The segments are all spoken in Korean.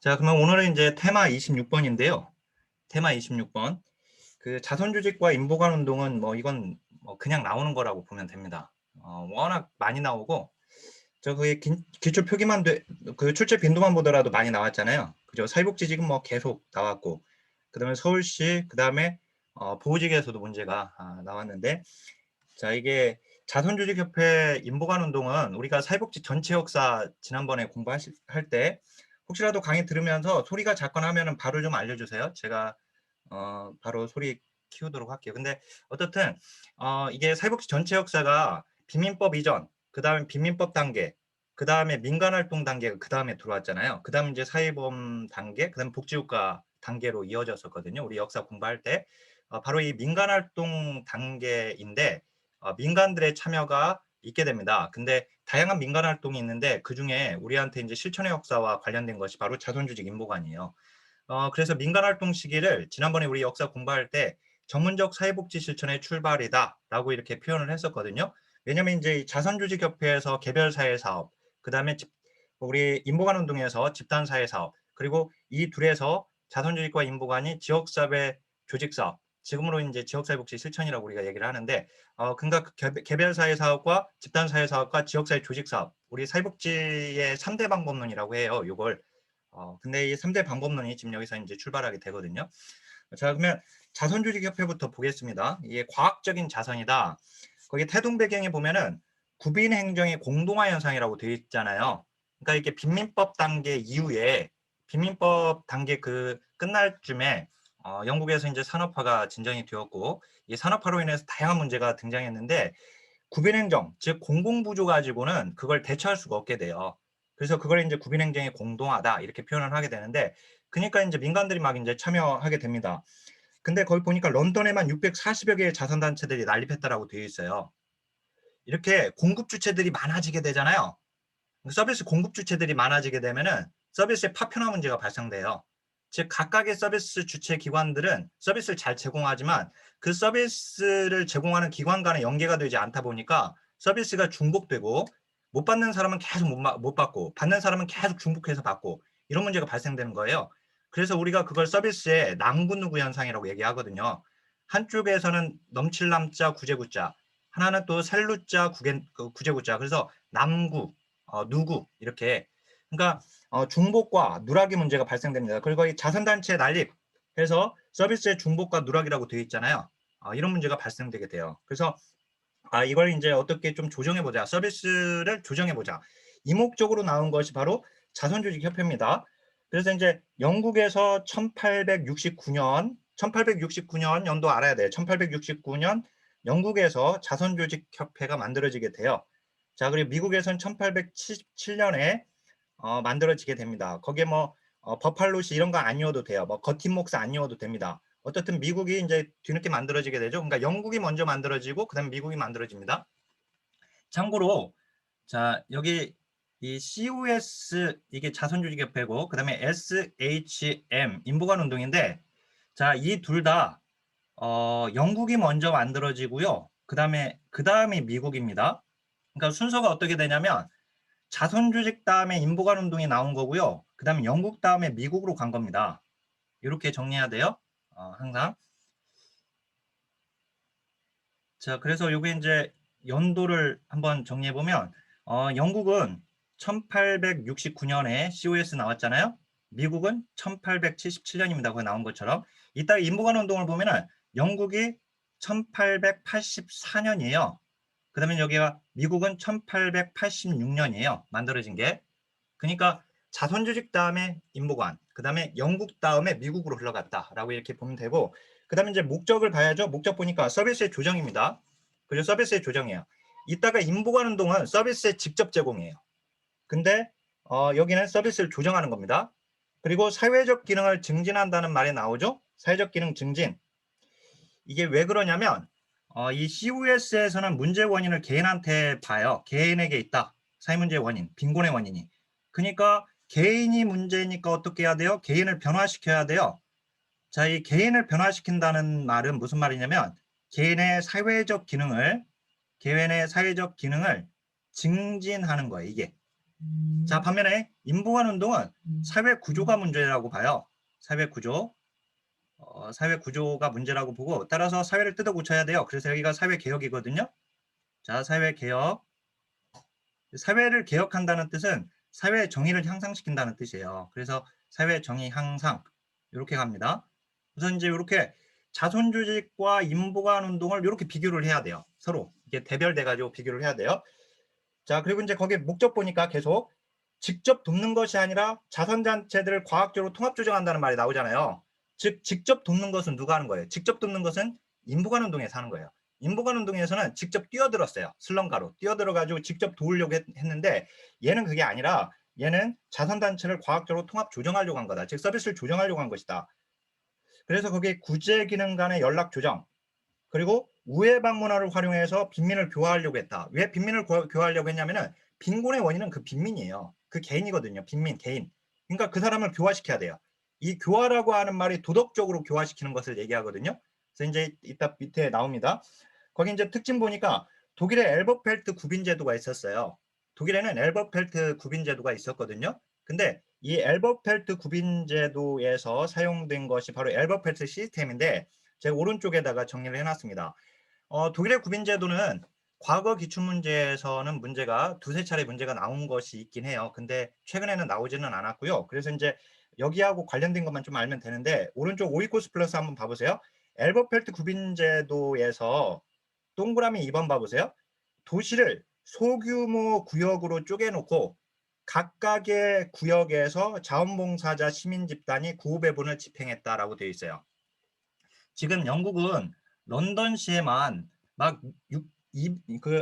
자, 그러면 오늘은 이제 테마 26번인데요. 테마 26번. 그 자선조직과 인보관 운동은 뭐 이건 뭐 그냥 나오는 거라고 보면 됩니다. 워낙 많이 나오고 저 그게 기초 표기만 그 출제 빈도만 보더라도 많이 나왔잖아요. 그죠? 사회복지직은 뭐 계속 나왔고, 그다음에 서울시, 그다음에 보호직에서도 문제가 나왔는데, 자, 이게 자선조직협회 인보관 운동은 우리가 사회복지 전체 역사 지난번에 공부할 때 혹시라도 강의 들으면서 소리가 작거나 하면은 바로 좀 알려주세요. 제가 바로 소리 키우도록 할게요. 근데 어떻든 이게 사회복지 전체 역사가 빈민법 이전, 그 다음에 빈민법 단계, 그 다음에 민간활동 단계가 그 다음에 들어왔잖아요. 그 다음 이제 사회보험 단계, 그 다음 복지국가 단계로 이어졌었거든요. 우리 역사 공부할 때 바로 이 민간활동 단계인데 민간들의 참여가 있게 됩니다. 근데 다양한 민간활동이 있는데 그 중에 우리한테 이제 실천의 역사와 관련된 것이 바로 자선조직 인보관이에요. 그래서 민간활동 시기를 지난번에 우리 역사 공부할 때 전문적 사회복지 실천의 출발이다라고 이렇게 표현을 했었거든요. 왜냐하면 이제 자선조직협회에서 개별사회사업, 그 다음에 우리 인보관 운동에서 집단사회사업, 그리고 이 둘에서 자선조직과 인보관이 지역사회 조직사업, 지금으로 이제 지역사회복지 실천이라고 우리가 얘기를 하는데, 그러니까 개별사회사업과 집단사회사업과 지역사회 조직사업, 우리 사회복지의 3대 방법론이라고 해요. 이걸 근데 이 3대 방법론이 지금 여기서 이제 출발하게 되거든요. 자, 그러면 자선조직협회부터 보겠습니다. 이게 과학적인 자선이다. 거기 태동 배경에 보면은 구빈 행정의 공동화 현상이라고 되어 있잖아요. 그러니까 이게 빈민법 단계 이후에 빈민법 단계 그 끝날 쯤에 영국에서 이제 산업화가 진전이 되었고 이 산업화로 인해서 다양한 문제가 등장했는데 구빈행정, 즉 공공부조 가지고는 그걸 대처할 수가 없게 돼요. 그래서 그걸 이제 구빈행정의 공동화다 이렇게 표현을 하게 되는데, 그러니까 이제 민간들이 막 이제 참여하게 됩니다. 근데 거기 보니까 런던에만 640여 개의 자선단체들이 난립했다라고 되어 있어요. 이렇게 공급 주체들이 많아지게 되잖아요. 서비스 공급 주체들이 많아지게 되면은 서비스의 파편화 문제가 발생돼요. 즉 각각의 서비스 주체 기관들은 서비스를 잘 제공하지만 그 서비스를 제공하는 기관 간의 연계가 되지 않다 보니까 서비스가 중복되고 못 받는 사람은 계속 못 받고 받는 사람은 계속 중복해서 받고 이런 문제가 발생되는 거예요. 그래서 우리가 그걸 서비스의 남구누구 현상이라고 얘기하거든요. 한쪽에서는 넘칠남자 구제구자, 하나는 또 셀루자 구제구자. 그래서 남구 누구 이렇게, 그러니까 중복과 누락의 문제가 발생됩니다. 그리고 이 자선단체 난립해서 서비스의 중복과 누락이라고 되어 있잖아요. 이런 문제가 발생되게 돼요. 그래서 이걸 이제 어떻게 좀 조정해보자, 서비스를 조정해보자, 이 목적으로 나온 것이 바로 자선조직협회입니다. 그래서 이제 영국에서 1869년 연도 알아야 돼요. 1869년 영국에서 자선조직협회가 만들어지게 돼요. 자, 그리고 미국에서는 1877년에 만들어지게 됩니다. 거기에 뭐 버팔로시 이런 거 아니어도 돼요. 뭐 거틴목사 아니어도 됩니다. 어떻든 미국이 이제 뒤늦게 만들어지게 되죠. 그러니까 영국이 먼저 만들어지고 그다음에 미국이 만들어집니다. 참고로 자, 여기 이 COS 이게 자선조직협회고 그다음에 SHM 인보관 운동인데, 자, 이 둘 다 영국이 먼저 만들어지고요. 그다음에 미국입니다. 그러니까 순서가 어떻게 되냐면 자선조직 다음에 인보관 운동이 나온 거고요. 그 다음에 영국 다음에 미국으로 간 겁니다. 이렇게 정리해야 돼요. 항상. 자, 그래서 요게 이제 연도를 한번 정리해 보면 영국은 1869년에 COS 나왔잖아요. 미국은 1877년입니다. 거기 나온 것처럼. 이따 인보관 운동을 보면은 영국이 1884년이에요. 그 다음에 여기가 미국은 1886년이에요. 만들어진 게. 그러니까 자선조직 다음에 인보관, 그 다음에 영국 다음에 미국으로 흘러갔다라고 이렇게 보면 되고, 그 다음에 이제 목적을 봐야죠. 목적 보니까 서비스의 조정입니다. 그죠? 서비스의 조정이에요. 이따가 인보관 운동은 서비스의 직접 제공이에요. 근데 여기는 서비스를 조정하는 겁니다. 그리고 사회적 기능을 증진한다는 말이 나오죠. 사회적 기능 증진. 이게 왜 그러냐면 이 COS에서는 문제 원인을 개인한테 봐요. 개인에게 있다. 사회 문제의 원인, 빈곤의 원인이. 그러니까 개인이 문제니까 어떻게 해야 돼요? 개인을 변화시켜야 돼요. 자, 이 개인을 변화시킨다는 말은 무슨 말이냐면 개인의 사회적 기능을 증진하는 거예요. 이게. 자, 반면에 인보관 운동은 사회 구조가 문제라고 봐요. 사회 구조. 사회 구조가 문제라고 보고 따라서 사회를 뜯어 고쳐야 돼요. 그래서 여기가 사회 개혁이거든요. 자, 사회 개혁. 사회를 개혁한다는 뜻은 사회 정의를 향상시킨다는 뜻이에요. 그래서 사회 정의 향상 이렇게 갑니다. 그래서 이제 이렇게 자손 조직과 인보관 운동을 이렇게 비교를 해야 돼요. 서로 이게 대별돼 가지고 비교를 해야 돼요. 자, 그리고 이제 거기 목적 보니까 계속 직접 돕는 것이 아니라 자선단체들을 과학적으로 통합 조정한다는 말이 나오잖아요. 즉 직접 돕는 것은 누가 하는 거예요? 직접 돕는 것은 인보관 운동에서 하는 거예요. 인보관 운동에서는 직접 뛰어들었어요. 슬럼가로 뛰어들어가지고 직접 도우려고 했는데 얘는 그게 아니라 얘는 자선단체를 과학적으로 통합 조정하려고 한 거다. 즉 서비스를 조정하려고 한 것이다. 그래서 거기에 구제 기능 간의 연락 조정, 그리고 우회 방문화를 활용해서 빈민을 교화하려고 했다. 왜 빈민을 교화하려고 했냐면은 빈곤의 원인은 그 빈민이에요. 그 개인이거든요. 빈민, 개인. 그러니까 그 사람을 교화시켜야 돼요. 이 교화라고 하는 말이 도덕적으로 교화시키는 것을 얘기하거든요. 그래서 이제 이따 밑에 나옵니다. 거기 이제 특징 보니까 독일에 엘버펠트 구빈제도가 있었어요. 독일에는 엘버펠트 구빈제도가 있었거든요. 근데 이 엘버펠트 구빈제도에서 사용된 것이 바로 엘버펠트 시스템인데 제가 오른쪽에다가 정리를 해놨습니다. 독일의 구빈제도는 과거 기출문제에서는 문제가 두세 차례 문제가 나온 것이 있긴 해요. 근데 최근에는 나오지는 않았고요. 그래서 이제 여기하고 관련된 것만 좀 알면 되는데 오른쪽 오이코스 플러스 한번 봐보세요. 엘버펠트 구빈제도에서 동그라미 2번 봐보세요. 도시를 소규모 구역으로 쪼개놓고 각각의 구역에서 자원봉사자 시민집단이 구호배분을 집행했다라고 되어 있어요. 지금 영국은 런던시에만 막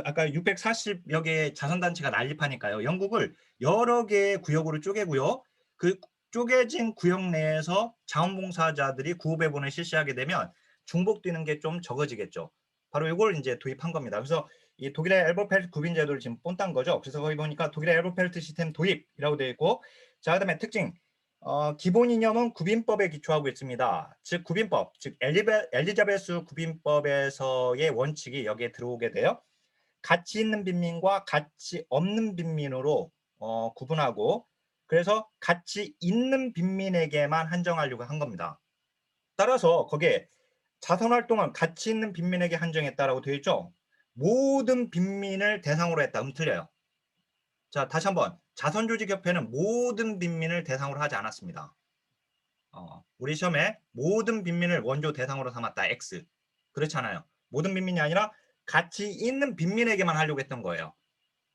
아까 640여 개의 자선단체가 난립하니까요. 영국을 여러 개의 구역으로 쪼개고요. 그 쪼개진 구역 내에서 자원봉사자들이 구호배분을 실시하게 되면 중복되는 게 좀 적어지겠죠. 바로 이걸 이제 도입한 겁니다. 그래서 이 독일의 엘버펠트 구빈 제도를 지금 본딴 거죠. 그래서 거기 보니까 독일의 엘버펠트 시스템 도입이라고 되어 있고, 자, 그다음에 특징. 기본 이념은 구빈법에 기초하고 있습니다. 즉 구빈법, 즉 엘리자베스 구빈법에서의 원칙이 여기에 들어오게 돼요. 가치 있는 빈민과 가치 없는 빈민으로 구분하고, 그래서 가치 있는 빈민에게만 한정하려고 한 겁니다. 따라서 거기에 자선활동은 가치 있는 빈민에게 한정했다라고 되어 있죠. 모든 빈민을 대상으로 했다. 틀려요. 자, 다시 한번. 자선조직협회는 모든 빈민을 대상으로 하지 않았습니다. 우리 시험에 모든 빈민을 원조 대상으로 삼았다. X. 그렇지 않아요. 모든 빈민이 아니라 가치 있는 빈민에게만 하려고 했던 거예요.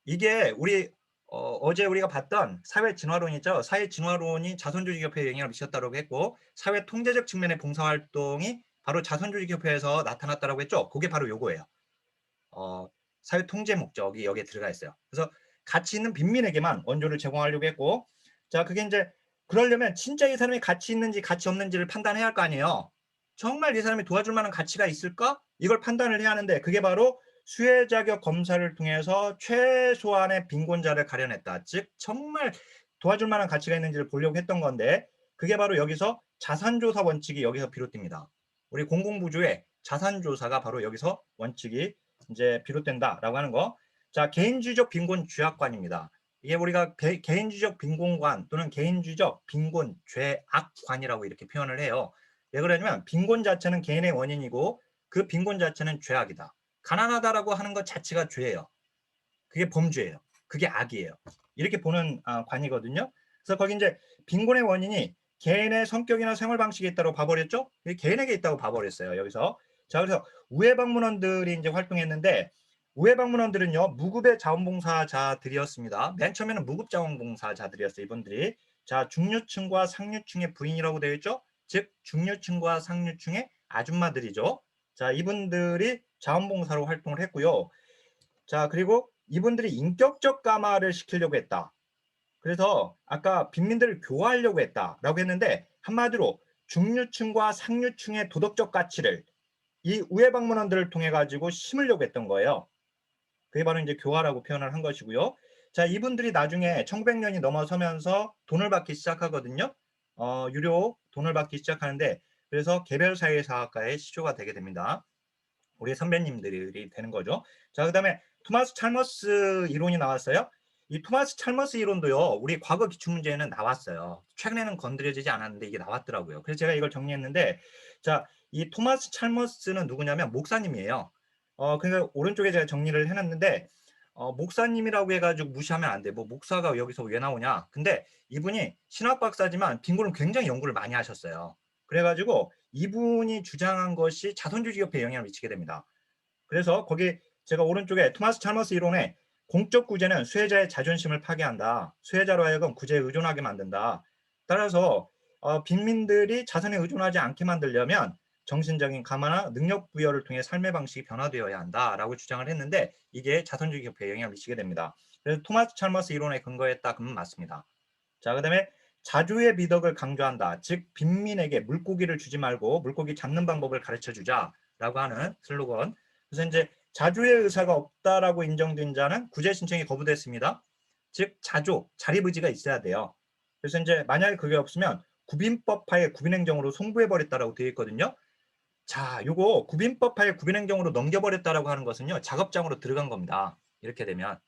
이게 우리 어제 우리가 봤던 사회 진화론 있죠. 사회 진화론이 자선조직협회에 영향을 미쳤다고 했고, 사회 통제적 측면의 봉사활동이 바로 자선조직협회에서 나타났다고 했죠. 그게 바로 요거예요. 사회 통제 목적이 여기에 들어가 있어요. 그래서 가치 있는 빈민에게만 원조를 제공하려고 했고, 자, 그게 이제 그러려면 진짜 이 사람이 가치 있는지 가치 없는지를 판단해야 할 거 아니에요. 정말 이 사람이 도와줄 만한 가치가 있을까? 이걸 판단을 해야 하는데 그게 바로 수혜 자격 검사를 통해서 최소한의 빈곤자를 가려냈다. 즉 정말 도와줄 만한 가치가 있는지를 보려고 했던 건데 그게 바로 여기서 자산조사 원칙이 여기서 비롯됩니다. 우리 공공부조의 자산조사가 바로 여기서 원칙이 이제 비롯된다라고 하는 거. 자, 개인주의적 빈곤 죄악관입니다. 이게 우리가 개인주의적 빈곤관 또는 개인주의적 빈곤 죄악관이라고 이렇게 표현을 해요. 왜 그러냐면 빈곤 자체는 개인의 원인이고 그 빈곤 자체는 죄악이다. 가난하다라고 하는 것 자체가 죄예요. 그게 범죄예요. 그게 악이에요. 이렇게 보는 관이거든요. 그래서 거기 이제 빈곤의 원인이 개인의 성격이나 생활 방식에 있다고 봐버렸죠. 개인에게 있다고 봐버렸어요. 여기서. 자, 그래서 우회 방문원들이 이제 활동했는데 우회 방문원들은요 무급의 자원봉사자들이었습니다. 맨 처음에는 무급 자원봉사자들이었어요. 이분들이. 자, 중류층과 상류층의 부인이라고 되어 있죠. 즉 중류층과 상류층의 아줌마들이죠. 자, 이분들이 자원봉사로 활동을 했고요. 자, 그리고 이분들이 인격적 감화를 시키려고 했다. 그래서 아까 빈민들을 교화하려고 했다라고 했는데 한마디로 중류층과 상류층의 도덕적 가치를 이 우회 방문원들을 통해 가지고 심으려고 했던 거예요. 그게 바로 이제 교화라고 표현을 한 것이고요. 자, 이분들이 나중에 1900년이 넘어서면서 돈을 받기 시작하거든요. 유료 돈을 받기 시작하는데 그래서 개별 사회사학과의 시초가 되게 됩니다. 우리 선배님들이 되는 거죠. 자, 그다음에 토마스 찰머스 이론이 나왔어요. 이 토마스 찰머스 이론도요. 우리 과거 기출문제에는 나왔어요. 최근에는 건드려지지 않았는데 이게 나왔더라고요. 그래서 제가 이걸 정리했는데 자, 이 토마스 찰머스는 누구냐면 목사님이에요. 그러니까 오른쪽에 제가 정리를 해놨는데 목사님이라고 해가지고 무시하면 안 돼. 뭐 목사가 여기서 왜 나오냐. 근데 이분이 신학 박사지만 빈곤을 굉장히 연구를 많이 하셨어요. 그래가지고 이분이 주장한 것이 자손주의협회에 영향을 미치게 됩니다. 그래서 거기 제가 오른쪽에 토마스 찰머스 이론에 공적 구제는 수혜자의 자존심을 파괴한다. 수혜자로 하여금 구제에 의존하게 만든다. 따라서 빈민들이 자선에 의존하지 않게 만들려면 정신적인 감화나 능력 부여를 통해 삶의 방식이 변화되어야 한다라고 주장을 했는데 이게 자선주의 협회에 영향을 미치게 됩니다. 그래서 토마스 찰머스 이론에 근거했다 그러면 맞습니다. 자, 그다음에 자주의 미덕을 강조한다. 즉 빈민에게 물고기를 주지 말고 물고기 잡는 방법을 가르쳐 주자라고 하는 슬로건. 그래서 이제 자주의 의사가 없다라고 인정된 자는 구제 신청이 거부됐습니다. 즉 자조, 자립의지가 있어야 돼요. 그래서 이제 만약에 그게 없으면 구빈법하에 구빈행정으로 송부해버렸다라고 되어 있거든요. 자, 요거 구빈법하에 구빈행정으로 넘겨버렸다라고 하는 것은요. 작업장으로 들어간 겁니다. 이렇게 되면.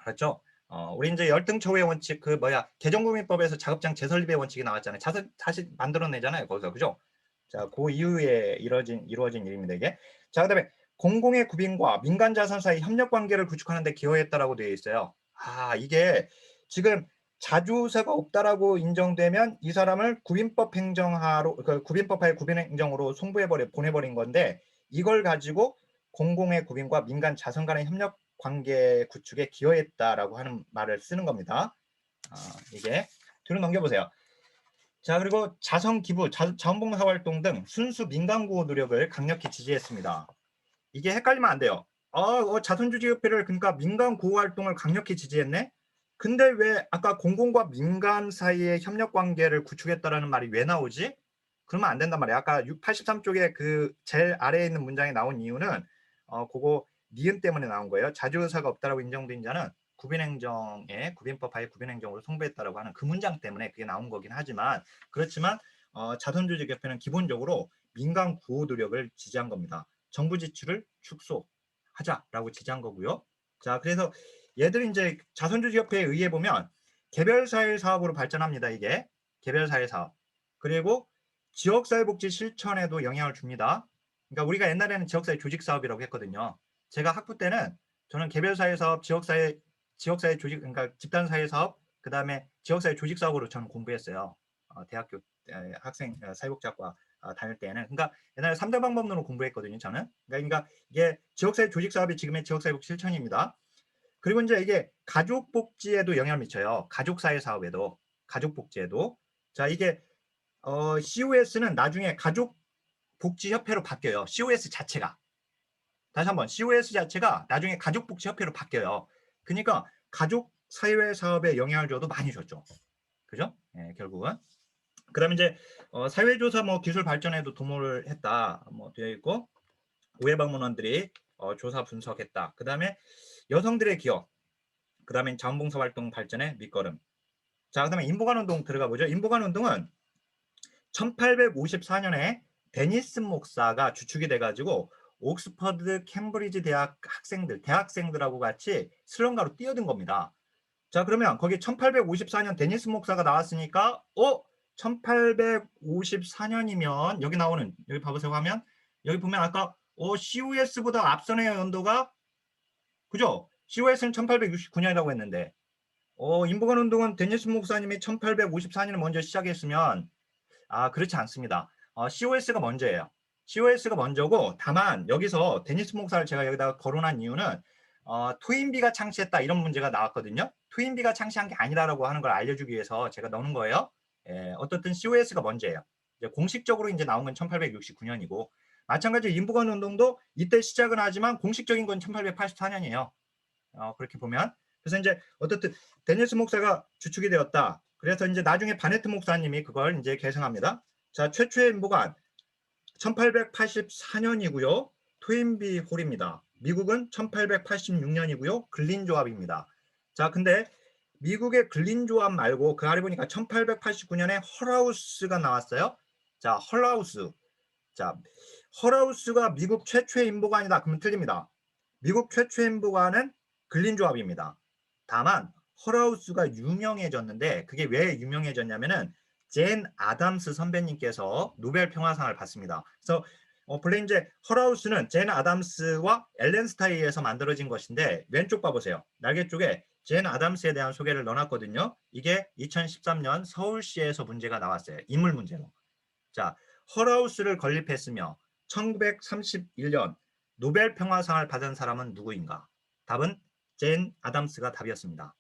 그렇죠? 우리 이제 열등처우의 원칙 개정구민법에서 작업장 재설립의 원칙이 나왔잖아요. 다시 만들어내잖아요. 거기서 그죠? 자, 그 이후에 이루어진 일입니다 이게. 자, 그다음에 공공의 구빈과 민간 자산 사이 협력 관계를 구축하는 데 기여했다라고 되어 있어요. 이게 지금 자주세가 없다라고 인정되면 이 사람을 구빈법 행정하로 구빈법하에 구빈행정으로 보내버린 건데 이걸 가지고 공공의 구빈과 민간 자선 간의 협력 관계 구축에 기여했다라고 하는 말을 쓰는 겁니다. 이게 뒤로 넘겨보세요. 자, 그리고 자선 기부, 자원봉사 활동 등 순수 민간 구호 노력을 강력히 지지했습니다. 이게 헷갈리면 안 돼요. 자선주지협회를 그러니까 민간 구호 활동을 강력히 지지했네. 근데 왜 아까 공공과 민간 사이의 협력 관계를 구축했다라는 말이 왜 나오지? 그러면 안 된단 말이야. 아까 83쪽에 그 제일 아래에 있는 문장에 나온 이유는 그거 니은 때문에 나온 거예요. 자주의사가 없다라고 인정된 자는 구빈법하에 구빈행정으로 송부했다라고 하는 그 문장 때문에 그게 나온 거긴 하지만 그렇지만 자선조직협회는 기본적으로 민간 구호 노력을 지지한 겁니다. 정부 지출을 축소하자라고 지지한 거고요. 자, 그래서 얘들이 이제 자선조직협회에 의해 보면 개별사회 사업으로 발전합니다. 이게 개별사회 사업. 그리고 지역사회복지 실천에도 영향을 줍니다. 그러니까 우리가 옛날에는 지역사회 조직사업이라고 했거든요. 제가 학부 때는 저는 개별사회 사업, 지역사회 조직, 그러니까 집단사회 사업, 그 다음에 지역사회 조직사업으로 저는 공부했어요. 대학교 학생 사회복지학과 다닐 때는. 그러니까 옛날에 3대 방법론으로 공부했거든요. 저는. 그러니까 이게 지역사회 조직사업이 지금의 지역사회복지 실천입니다. 그리고 이제 이게 가족복지에도 영향을 미쳐요. 가족사회 사업에도, 가족복지에도. 자, 이게 COS는 나중에 가족복지협회로 바뀌어요. COS 자체가. 다시 한번 COS 자체가 나중에 가족복지협회로 바뀌어요. 그러니까 가족사회 사업에 영향을 줘도 많이 줬죠. 그죠? 네, 결국은. 그다음에 이제 사회조사 기술 발전에도 도모를 했다 되어 있고 우회방문원들이 조사 분석했다. 그다음에 여성들의 기여. 그다음에 자원봉사 활동 발전의 밑거름. 자, 그다음에 인보관운동 들어가 보죠. 인보관운동은 1854년에 데니스 목사가 주축이 돼가지고 옥스퍼드 캠브리지 대학 대학생들하고 같이 슬럼가로 뛰어든 겁니다. 자, 그러면 거기 1854년 데니스 목사가 나왔으니까 1854년이면 여기 봐보세요 화면. 여기 보면 아까 COS보다 앞선의 연도가 그죠? COS는 1869년이라고 했는데 인보관 운동은 데니스 목사님이 1854년에 먼저 시작했으면 그렇지 않습니다. COS가 먼저예요. COS가 먼저고 다만 여기서 데니스 목사를 제가 여기다가 거론한 이유는 토인비가 창시했다 이런 문제가 나왔거든요. 토인비가 창시한 게 아니라고 하는 걸 알려주기 위해서 제가 넣는 거예요. 어떻든 COS가 먼저예요. 이제 공식적으로 이제 나온 건 1869년이고 마찬가지로 인보관 운동도 이때 시작은 하지만 공식적인 건 1884년이에요. 그렇게 보면 그래서 이제 어떻든 데니스 목사가 주축이 되었다. 그래서 이제 나중에 바네트 목사님이 그걸 이제 개성합니다. 자, 최초의 인보관 1884년이고요. 토인비 홀입니다. 미국은 1886년이고요. 근린조합입니다. 자, 근데 미국의 근린조합 말고 그 아래 보니까 1889년에 헐하우스가 나왔어요. 자, 헐하우스. 자, 헐하우스가 미국 최초의 인보관이다. 그러면 틀립니다. 미국 최초의 인보관은 근린조합입니다. 다만 헐하우스가 유명해졌는데 그게 왜 유명해졌냐면은 젠 아담스 선배님께서 노벨 평화상을 받습니다. 그래서 본래 이제 헐하우스는 젠 아담스와 엘렌 스타이에서 만들어진 것인데 왼쪽 봐보세요. 날개 쪽에 젠 아담스에 대한 소개를 넣어놨거든요. 이게 2013년 서울시에서 문제가 나왔어요. 인물 문제로. 자, 헐하우스를 건립했으며 1931년 노벨 평화상을 받은 사람은 누구인가? 답은 젠 아담스가 답이었습니다.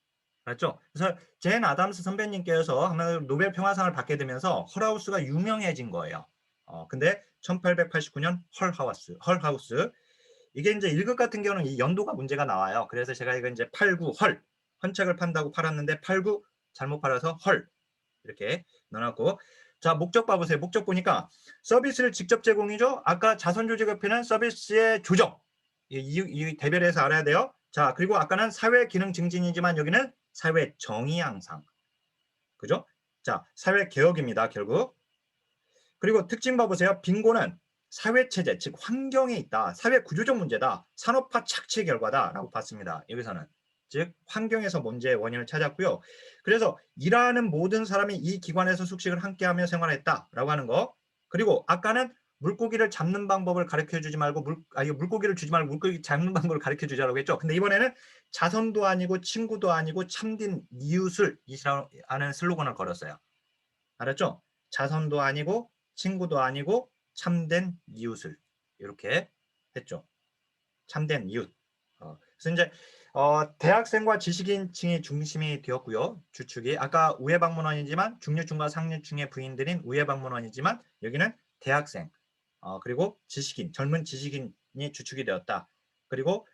맞죠? 그래서 젠 아담스 선배님께서 노벨 평화상을 받게 되면서 헐하우스가 유명해진 거예요. 근데 1889년 헐하우스 이게 이제 1급 같은 경우는 이 연도가 문제가 나와요. 그래서 제가 이거 이제 89 헌책을 판다고 팔았는데 89 잘못 팔아서 헐 이렇게 넣어놨고 자 목적 봐보세요. 목적 보니까 서비스를 직접 제공이죠. 아까 자선조직협회는 서비스의 조정 이 대별해서 알아야 돼요. 자 그리고 아까는 사회 기능 증진이지만 여기는 사회 정의 향상 그죠? 자 사회 개혁입니다. 결국 그리고 특징 봐보세요. 빈곤은 사회체제 즉 환경에 있다. 사회 구조적 문제다. 산업화 착취 결과다라고 봤습니다. 여기서는 즉 환경에서 문제의 원인을 찾았고요. 그래서 일하는 모든 사람이 이 기관에서 숙식을 함께하며 생활했다라고 하는 거. 그리고 아까는 물고기를 잡는 방법을 가르쳐주지 말고 물고기를 주지 말고 물고기 잡는 방법을 가르쳐주자라고 했죠. 근데 이번에는 자선도 아니고 친구도 아니고 참된 이웃을 이라는 슬로건을 걸었어요. 알았죠? 자선도 아니고 친구도 아니고 참된 이웃을 이렇게 했죠. 참된 이웃. 그래서 이제 대학생과 지식인층이 중심이 되었고요. 주축이 아까 우회방문원이지만 중류층과 상류층의 부인들인 우회방문원이지만 여기는 대학생 그리고 지식인 젊은 지식인이 주축이 되었다. 그리고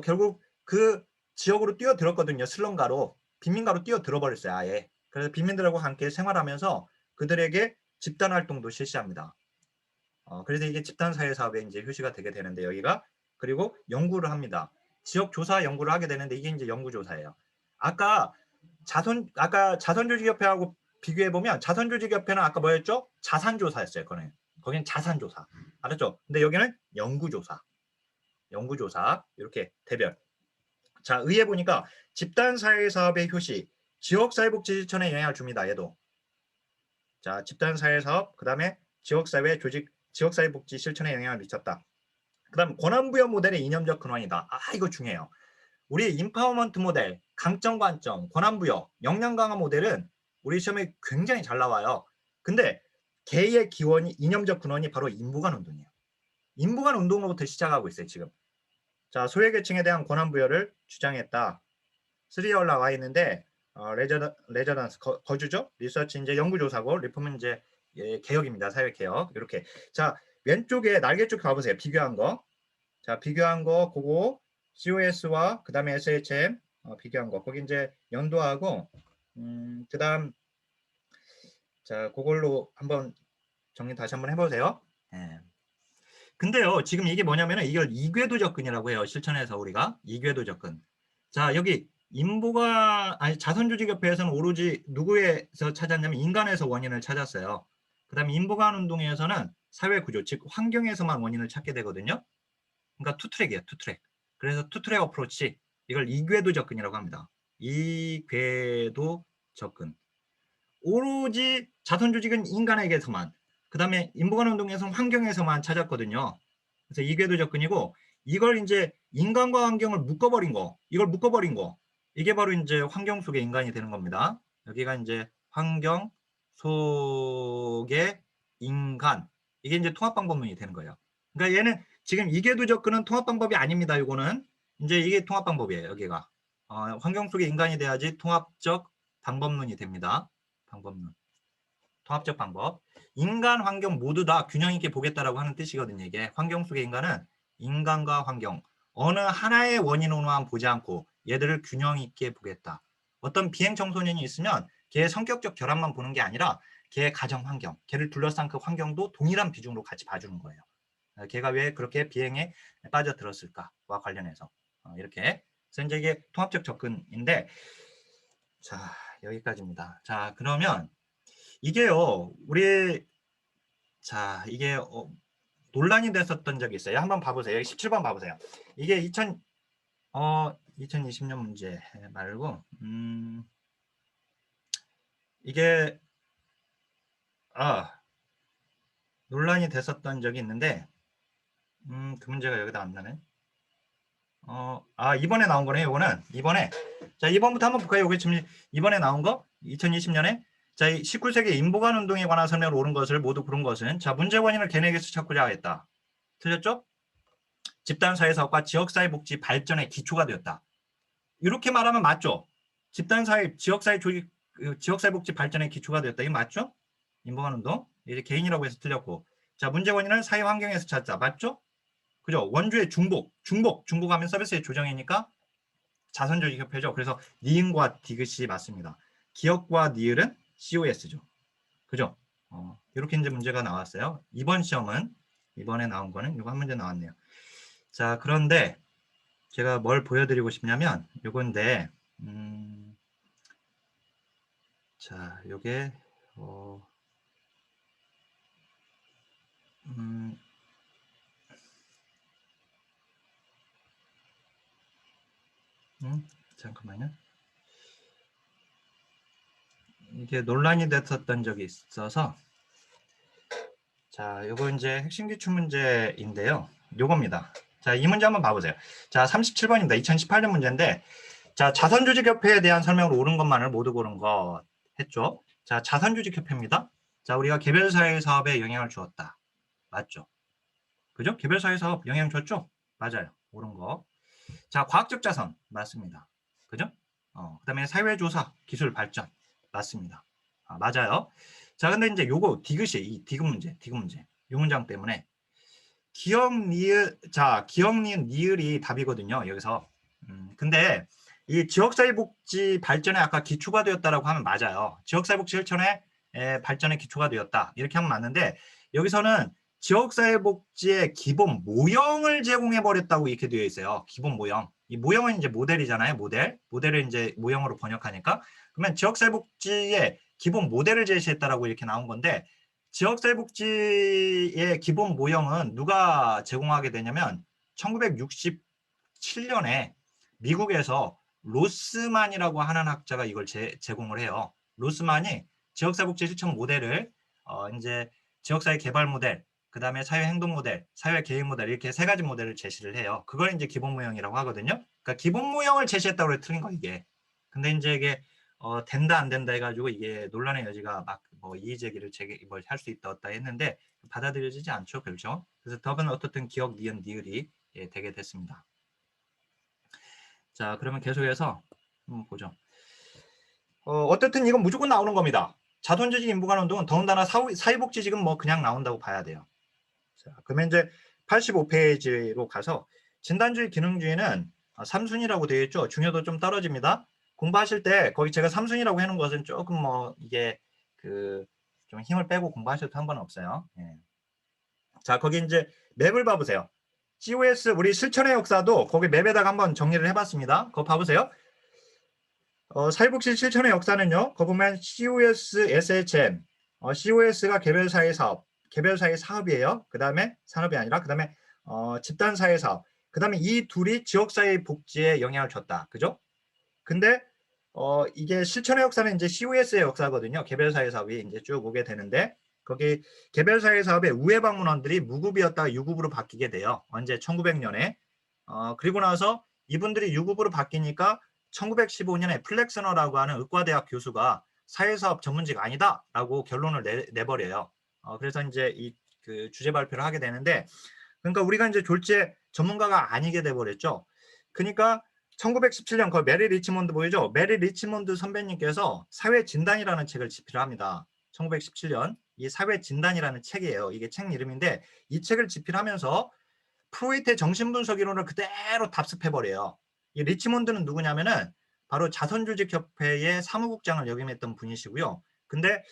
결국 그 지역으로 뛰어들었거든요. 슬럼가로 빈민가로 뛰어들어 버렸어요. 아예. 그래서 빈민들하고 함께 생활하면서 그들에게 집단 활동도 실시합니다. 그래서 이게 집단사회사업의 이제 효시가 되게 되는데 여기가 그리고 연구를 합니다. 지역 조사 연구를 하게 되는데 이게 이제 연구조사예요. 아까 자선조직협회하고 비교해 보면 자선조직협회는 아까 뭐였죠? 자산조사였어요. 거기는 자산조사. 알았죠? 근데 여기는 연구조사. 이렇게 대별. 자, 의회 보니까 집단사회사업의 효시, 지역사회복지실천에 영향을 줍니다. 얘도. 자, 집단사회사업, 그 다음에 지역사회복지 실천에 영향을 미쳤다. 그 다음 권한부여 모델의 이념적 근원이다. 이거 중요해요. 우리 인파워먼트 모델, 강점 관점, 권한부여, 역량 강화 모델은 우리 시험에 굉장히 잘 나와요. 근데 개의 기원이 이념적 근원이 바로 인부간 운동이에요. 인부간 운동으로부터 시작하고 있어요. 지금. 자, 소외계층에 대한 권한부여를 주장했다. 3에 올라와 있는데 레저던스 거주죠. 리서치 이제 연구조사고 리폼은 이제 개혁입니다. 사회개혁 이렇게. 자 왼쪽에 날개 쪽 가보세요. 비교한 거. 자 비교한 거 그거 COS와 그 다음에 SHM 비교한 거 거기 이제 연도하고 그 다음 자 그걸로 한번 정리 다시 한번 해보세요. 네. 근데요 지금 이게 뭐냐면은 이걸 이궤도 접근이라고 해요. 실천에서 우리가 이궤도 접근. 자 여기 자선조직협회에서는 오로지 누구에서 찾았냐면 인간에서 원인을 찾았어요. 그 다음에 인보관 운동에서는 사회구조 즉 환경에서만 원인을 찾게 되거든요. 그러니까 투트랙이에요. 투트랙. 그래서 투트랙 어프로치 이걸 이궤도 접근이라고 합니다. 이궤도 접근. 오로지 자선조직은 인간에게서만 그 다음에 인보관 운동에서는 환경에서만 찾았거든요. 그래서 이궤도 접근이고 이걸 이제 인간과 환경을 묶어버린 거 이걸 묶어버린 거 이게 바로 이제 환경 속의 인간이 되는 겁니다. 여기가 이제 환경 속의 인간 이게 이제 통합방법론이 되는 거예요. 그러니까 얘는 지금 이궤도 접근은 통합방법이 아닙니다. 이거는 이제 이게 통합방법이에요. 여기가 환경 속의 인간이 돼야지 통합적 방법론이 됩니다. 방법론. 통합적 방법. 인간, 환경 모두 다 균형 있게 보겠다라고 하는 뜻이거든요. 이게 환경 속의 인간은 인간과 환경 어느 하나의 원인으로만 보지 않고 얘들을 균형 있게 보겠다. 어떤 비행 청소년이 있으면 걔의 성격적 결함만 보는 게 아니라 걔의 가정 환경, 걔를 둘러싼 그 환경도 동일한 비중으로 같이 봐주는 거예요. 걔가 왜 그렇게 비행에 빠져들었을까와 관련해서 이렇게. 그래서 이제 이게 통합적 접근인데 자 여기까지입니다. 자 그러면 이게요 우리 자 이게 논란이 됐었던 적이 있어요. 한번 봐보세요. 여기 17번 봐보세요. 이게 2020년 문제 말고 이게 논란이 됐었던 적이 있는데 그 문제가 여기다 안 나네. 이번에 나온 거네. 이거는 이번에. 자, 이번부터 한번 볼까요? 이게 지금 이번에 나온 거 2020년에 자, 19세기 인보관 운동에 관한 설명을 옳은 것을 모두 고른 것은 자, 문제 원인을 개념에서 찾고자 하였다. 틀렸죠? 집단사회사업과 지역사회복지 발전의 기초가 되었다. 이렇게 말하면 맞죠? 집단사회, 지역사회 조직, 지역사회복지 발전의 기초가 되었다. 이거 맞죠? 인보관 운동. 이제 개인이라고 해서 틀렸고. 자, 문제 원인은 사회 환경에서 찾자. 맞죠? 그죠? 원주의 중복하면 서비스의 조정이니까 자선조직협회죠. 그래서 니은과 디귿이 맞습니다. 기역과 니을은 COS죠. 그죠? 이렇게 이제 문제가 나왔어요. 이번 시험은 이번에 나온 거는 이거 한 문제 나왔네요. 자, 그런데 제가 뭘 보여드리고 싶냐면 요건데 자, 요게 잠깐만요. 이게 논란이 됐었던 적이 있어서 자, 요거 이제 핵심 기출 문제인데요. 요겁니다. 자, 이 문제 한번 봐보세요. 자, 37번입니다. 2018년 문제인데 자, 자선조직협회에 대한 설명을 옳은 것만을 모두 고른 것 했죠. 자, 자선조직협회입니다. 자, 우리가 개별사회 사업에 영향을 주었다. 맞죠? 그죠? 개별사회 사업 영향 줬죠? 맞아요. 옳은 거. 자, 과학적 자선 맞습니다. 그죠? 그 다음에 사회조사, 기술 발전 맞습니다. 맞아요. 자, 근데 이제 요거 디귿이 이 디귿 문제. 이 문장 때문에 기역 니은 니을이 답이거든요. 여기서. 근데 이 지역사회복지 발전에 아까 기초가 되었다라고 하면 맞아요. 지역사회복지 실천에 발전에 기초가 되었다. 이렇게 하면 맞는데 여기서는 지역사회복지의 기본 모형을 제공해 버렸다고 이렇게 되어 있어요. 기본 모형. 이 모형은 이제 모델이잖아요. 모델을 이제 모형으로 번역하니까 그러면 지역사회복지의 기본 모델을 제시했다라고 이렇게 나온 건데 지역사회복지의 기본 모형은 누가 제공하게 되냐면 1967년에 미국에서 로스만이라고 하는 학자가 이걸 제공을 해요. 로스만이 지역사회복지 실천 모델을 이제 지역사회 개발 모델, 그 다음에 사회 행동 모델, 사회 계획 모델 이렇게 세 가지 모델을 제시를 해요. 그걸 이제 기본 모형이라고 하거든요. 그러니까 기본 모형을 제시했다고 해서 틀린 거 이게. 근데 이제 이게 된다 안 된다 해가지고 이게 논란의 여지가 막 뭐 이의 제기를 할 수 있다 없다 했는데 받아들여지지 않죠, 그렇죠? 그래서 답은 어떻든 기역, 니은, 니을이 되게 됐습니다. 자, 그러면 계속해서 보죠. 어쨌든 이건 무조건 나오는 겁니다. 자선조직 인보관 운동은 더군다나 사회복지직은 뭐 그냥 나온다고 봐야 돼요. 자, 그러면 이제 85페이지로 가서 진단주의, 기능주의는 3순위라고 되어 있죠. 중요도 좀 떨어집니다. 공부하실 때 거기 제가 3순위라고 해놓은 것은 조금 뭐 이게 좀 힘을 빼고 공부하셔도 상관없어요. 예. 자, 거기 이제 맵을 봐보세요. COS 우리 실천의 역사도 거기 맵에다가 한번 정리를 해봤습니다. 그거 봐보세요. 사회복지 실천의 역사는요. 거기 보면 COS, SHM, COS가 개별사회 사업, 개별사회 사업이에요. 그 다음에 산업이 아니라 그 다음에 집단사회 사업. 그 다음에 이 둘이 지역사회 복지에 영향을 줬다. 그죠? 근데 이게 실천의 역사는 이제 COS의 역사거든요. 개별사회 사업이 이제 쭉 오게 되는데 거기 개별사회 사업의 우회 방문원들이 무급이었다가 유급으로 바뀌게 돼요. 언제 1900년에. 그리고 나서 이분들이 유급으로 바뀌니까 1915년에 플렉스너라고 하는 의과대학 교수가 사회사업 전문직 아니다라고 결론을 내버려요. 그래서 이제 그 주제 발표를 하게 되는데 그러니까 우리가 이제 졸지에 전문가가 아니게 돼버렸죠. 그러니까 1917년 그 메리 리치몬드 보이죠? 메리 리치몬드 선배님께서 사회진단이라는 책을 집필을 합니다. 1917년 이 사회진단이라는 책이에요. 이게 책 이름인데 이 책을 집필하면서 프로이트의 정신분석 이론을 그대로 답습해버려요. 이 리치몬드는 누구냐면은 바로 자선조직협회의 사무국장을 역임했던 분이시고요. 근데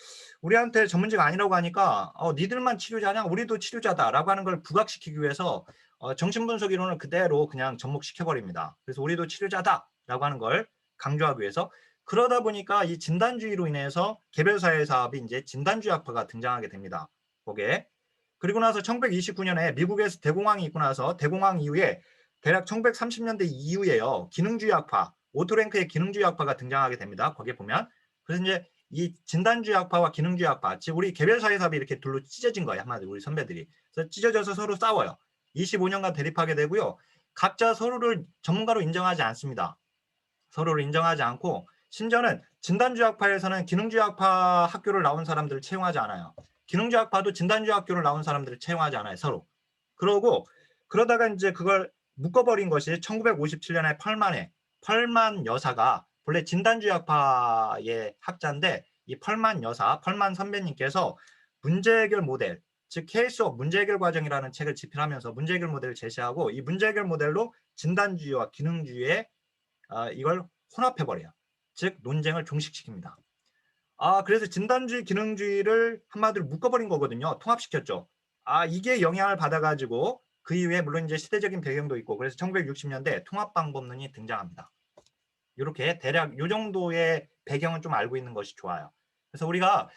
우리한테 전문지가 아니라고 하니까 니들만 치료자냐? 우리도 치료자다라고 하는 걸 부각시키기 위해서 정신분석 이론을 그대로 그냥 접목시켜버립니다. 그래서 우리도 치료자다라고 하는 걸 강조하기 위해서 그러다 보니까 이 진단주의로 인해서 개별사회 사업이 이제 진단주의 학파가 등장하게 됩니다. 거기에. 그리고 나서 1929년에 미국에서 대공황이 있고 나서 대공황 이후에 대략 1930년대 이후에요. 기능주의 학파, 오토랭크의 기능주의 학파가 등장하게 됩니다. 거기에 보면. 그래서 이제 이 진단주의 학파와 기능주의 학파, 즉 우리 개별 사회사업이 이렇게 둘로 찢어진 거예요. 한마디로 우리 선배들이. 그래서 찢어져서 서로 싸워요. 25년간 대립하게 되고요. 각자 서로를 전문가로 인정하지 않습니다. 서로를 인정하지 않고 심지어는 진단주의 학파에서는 기능주의 학파 학교를 나온 사람들을 채용하지 않아요. 기능주의 학파도 진단주의 학교를 나온 사람들을 채용하지 않아요. 서로. 그러고 그러다가 이제 그걸 묶어버린 것이 1957년에 펄만 여사가 본래 진단주의 학파의 학자인데 이 펄만 선배님께서 문제 해결 모델, 즉 케이스업 문제 해결 과정이라는 책을 집필하면서 문제 해결 모델을 제시하고 이 문제 해결 모델로 진단주의와 기능주의의 이걸 혼합해버려요. 즉 논쟁을 종식시킵니다. 그래서 진단주의, 기능주의를 한마디로 묶어버린 거거든요. 통합시켰죠. 이게 영향을 받아가지고 그 이후에 물론 이제 시대적인 배경도 있고 그래서 1960년대 통합방법론이 등장합니다. 이렇게 대략 이 정도의 배경은 좀 알고 있는 것이 좋아요. 그래서 우리가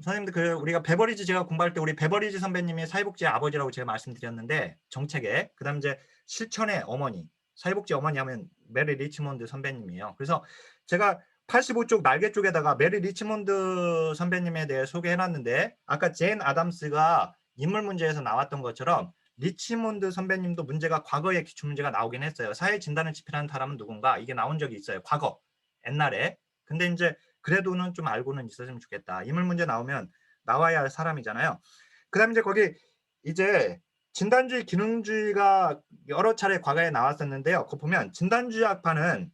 선생님들 우리가 베버리지 제가 공부할 때 우리 베버리지 선배님이 사회복지의 아버지라고 제가 말씀드렸는데 정책에 그다음 이제 실천의 어머니 사회복지 어머니 하면 메리 리치몬드 선배님이에요. 그래서 제가 85쪽 날개 쪽에다가 메리 리치몬드 선배님에 대해 소개해놨는데 아까 제인 아담스가 인물 문제에서 나왔던 것처럼 리치몬드 선배님도 문제가 과거의 기출문제가 나오긴 했어요. 사회 진단을 집필하는 사람은 누군가 이게 나온 적이 있어요. 과거 옛날에. 근데 이제 그래도는 좀 알고는 있었으면 좋겠다. 인물 문제 나오면 나와야 할 사람이잖아요. 그다음에 이제 거기 이제 진단주의, 기능주의가 여러 차례 과거에 나왔었는데요. 그거 보면 진단주의 학파는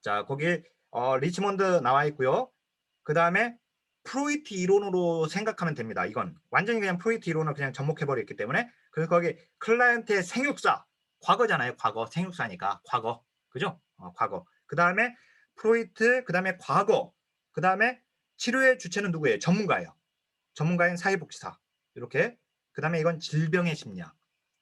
자 거기 리치몬드 나와 있고요. 그 다음에 프로이트 이론으로 생각하면 됩니다. 이건 완전히 그냥 프로이트 이론을 그냥 접목해버렸기 때문에 그래서 거기 클라이언트의 생육사 과거잖아요. 과거 생육사니까 과거 그죠? 과거 그 다음에 프로이트 그 다음에 과거 그 다음에 치료의 주체는 누구예요? 전문가예요. 전문가인 사회복지사 이렇게 그 다음에 이건 질병의 심리학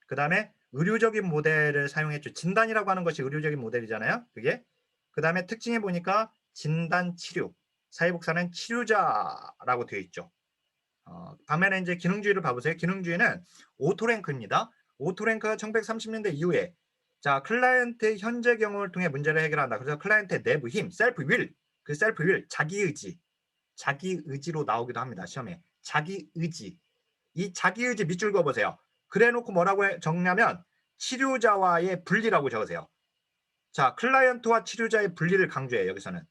그 다음에 의료적인 모델을 사용했죠. 진단이라고 하는 것이 의료적인 모델이잖아요. 그게 그 다음에 특징에 보니까 진단 치료 사회복사는 치료자라고 되어 있죠. 반면에 이제 기능주의를 봐보세요. 기능주의는 오토랭크입니다. 오토랭크가 1930년대 이후에 자 클라이언트의 현재 경험을 통해 문제를 해결한다. 그래서 클라이언트의 내부 힘, 셀프 윌, 그 셀프 윌, 자기 의지로 나오기도 합니다. 시험에 자기 의지. 이 자기 의지 밑줄 그어보세요. 그래놓고 뭐라고 적냐면 치료자와의 분리라고 적으세요. 자, 클라이언트와 치료자의 분리를 강조해요. 여기서는.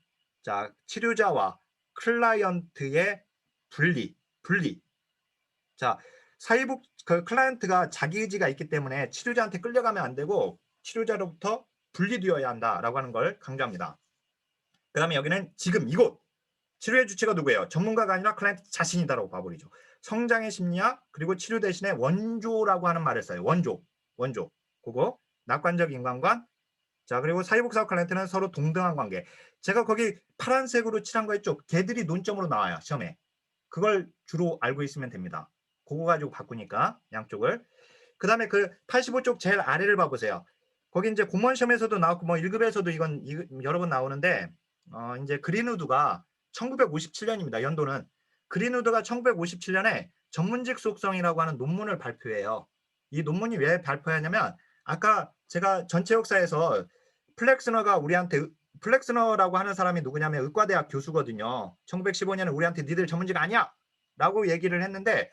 자, 치료자와 클라이언트의 분리. 자, 클라이언트가 자기 의지가 있기 때문에 치료자한테 끌려가면 안 되고 치료자로부터 분리되어야 한다라고 하는 걸 강조합니다. 그 다음에 여기는 지금 이곳. 치료의 주체가 누구예요? 전문가가 아니라 클라이언트 자신이다라고 봐버리죠. 성장의 심리학 그리고 치료 대신에 원조라고 하는 말을 써요. 원조. 그거 낙관적 인간관. 자 그리고 사회복사와 클라이언트는 서로 동등한 관계. 제가 거기 파란색으로 칠한 거 있죠. 걔들이 논점으로 나와요. 시험에. 그걸 주로 알고 있으면 됩니다. 그거 가지고 바꾸니까 양쪽을. 그 다음에 그 85쪽 제일 아래를 봐보세요. 거기 이제 공무원 시험에서도 나왔고 뭐 1급에서도 이건 여러 번 나오는데 이제 그린우드가 1957년입니다. 연도는 그린우드가 1957년에 전문직 속성이라고 하는 논문을 발표해요. 이 논문이 왜 발표하냐면 아까 제가 전체 역사에서 플렉스너가 우리한테 플렉스너라고 하는 사람이 누구냐면 의과대학 교수거든요. 1915년에 우리한테 니들 전문직 아니야 라고 얘기를 했는데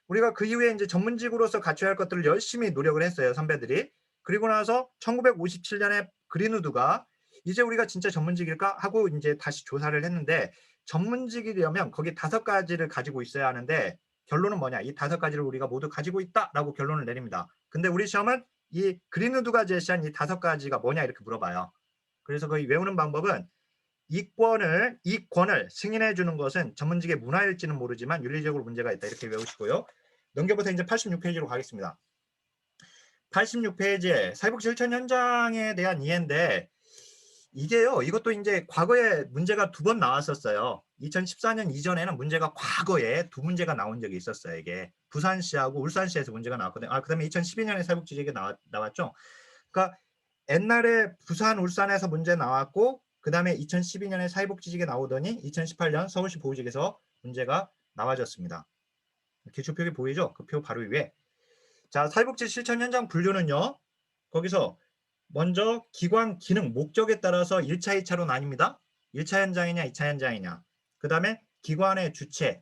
우리가 그 이후에 이제 전문직으로서 갖춰야 할 것들을 열심히 노력을 했어요. 선배들이. 그리고 나서 1957년에 그린우드가 이제 우리가 진짜 전문직일까 하고 이제 다시 조사를 했는데 전문직이려면 거기 5가지를 가지고 있어야 하는데 결론은 뭐냐? 이 5가지를 우리가 모두 가지고 있다라고 결론을 내립니다. 근데 우리 시험은 이 그린우드가 제시한 이 5가지가 뭐냐 이렇게 물어봐요. 그래서 거의 외우는 방법은 이 권을 승인해 주는 것은 전문직의 문화일지는 모르지만 윤리적으로 문제가 있다. 이렇게 외우시고요. 넘겨보세요. 이제 86페이지로 가겠습니다. 86페이지에 사회복지 실천 현장에 대한 이해인데 이게요. 이것도 이제 과거에 문제가 2번 나왔었어요. 2014년 이전에는 문제가 과거에 2문제가 나온 적이 있었어요. 이게 부산시하고 울산시에서 문제가 나왔거든요. 그 다음에 2012년에 사회복지직에 나왔죠. 그러니까 옛날에 부산, 울산에서 문제 나왔고 그 다음에 2012년에 사회복지직에 나오더니 2018년 서울시 보호직에서 문제가 나와졌습니다. 기초표기 보이죠? 그 표 바로 위에. 자, 사회복지 실천 현장 분류는요. 거기서 먼저 기관 기능 목적에 따라서 1차, 2차로 나뉩니다. 1차 현장이냐, 2차 현장이냐. 그 다음에 기관의 주체,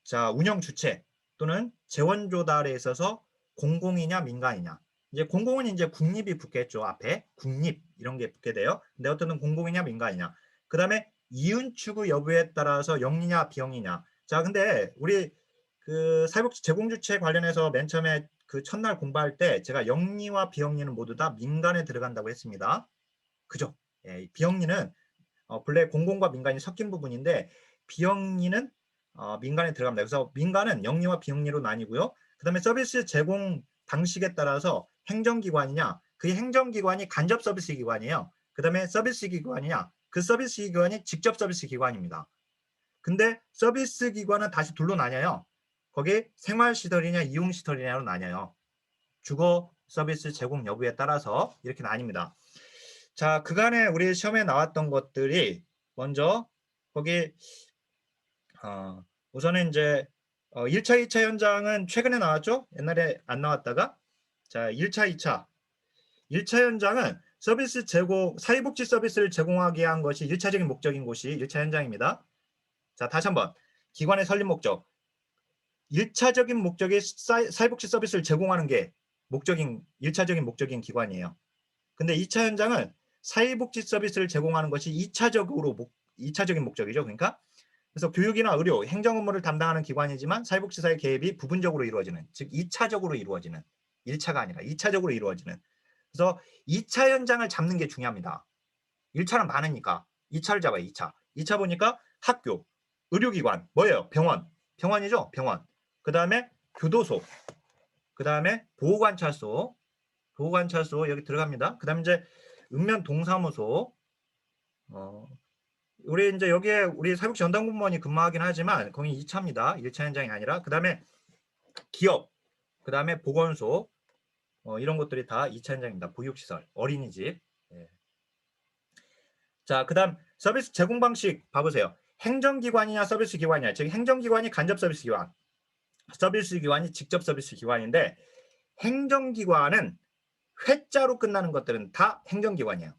자, 운영 주체 또는 재원 조달에 있어서 공공이냐, 민간이냐. 이제 공공은 이제 국립이 붙겠죠. 앞에 국립 이런 게 붙게 돼요. 근데 어떤 공공이냐, 민간이냐. 그 다음에 이윤 추구 여부에 따라서 영리냐, 비영리냐. 자, 근데 우리 그 사회복지 제공주체 관련해서 맨 처음에 그 첫날 공부할 때 제가 영리와 비영리는 모두 다 민간에 들어간다고 했습니다. 그죠? 예, 비영리는 본래 공공과 민간이 섞인 부분인데 비영리는 민간에 들어갑니다. 그래서 민간은 영리와 비영리로 나뉘고요. 그 다음에 서비스 제공 방식에 따라서 행정기관이냐, 그 행정기관이 간접 서비스 기관이에요. 그 다음에 서비스 기관이냐, 그 서비스 기관이 직접 서비스 기관입니다. 근데 서비스 기관은 다시 둘로 나뉘어요. 거기 생활시설이냐 이용시설이냐로 나뉘어요. 주거 서비스 제공 여부에 따라서 이렇게 나뉩니다. 자, 그간에 우리 시험에 나왔던 것들이 먼저 거기 우선은 이제 1차, 2차 현장은 최근에 나왔죠? 옛날에 안 나왔다가 자, 1차, 2차 1차 현장은 서비스 제공, 사회복지 서비스를 제공하기 위한 것이 1차적인 목적인 곳이 1차 현장입니다. 자, 다시 한번 기관의 설립 목적 1차적인 목적이 사회복지 서비스를 제공하는 게 목적인 1차적인 목적인 기관이에요. 근데 2차 현장은 사회복지 서비스를 제공하는 것이 2차적인 목적이죠. 그러니까 그래서 교육이나 의료, 행정 업무를 담당하는 기관이지만 사회복지사의 개입이 부분적으로 이루어지는, 즉 2차적으로 이루어지는, 1차가 아니라 2차적으로 이루어지는. 그래서 2차 현장을 잡는 게 중요합니다. 1차는 많으니까 2차를 잡아요. 2차. 2차 보니까 학교, 의료기관, 뭐예요? 병원. 병원이죠? 병원. 그 다음에 교도소. 그 다음에 보호관찰소. 보호관찰소 여기 들어갑니다. 그 다음에 이제 읍면 동사무소. 우리 이제 여기에 우리 사회복지 전담공무원이 근무하긴 하지만 거기 2차입니다. 1차 현장이 아니라. 그 다음에 기업. 그 다음에 보건소. 이런 것들이 다 2차 현장입니다. 보육시설, 어린이집. 예. 자, 그 다음 서비스 제공 방식 봐보세요. 행정기관이냐 서비스 기관이냐. 즉 행정기관이 간접 서비스 기관, 서비스 기관이 직접 서비스 기관인데 행정기관은 회자로 끝나는 것들은 다 행정기관이에요.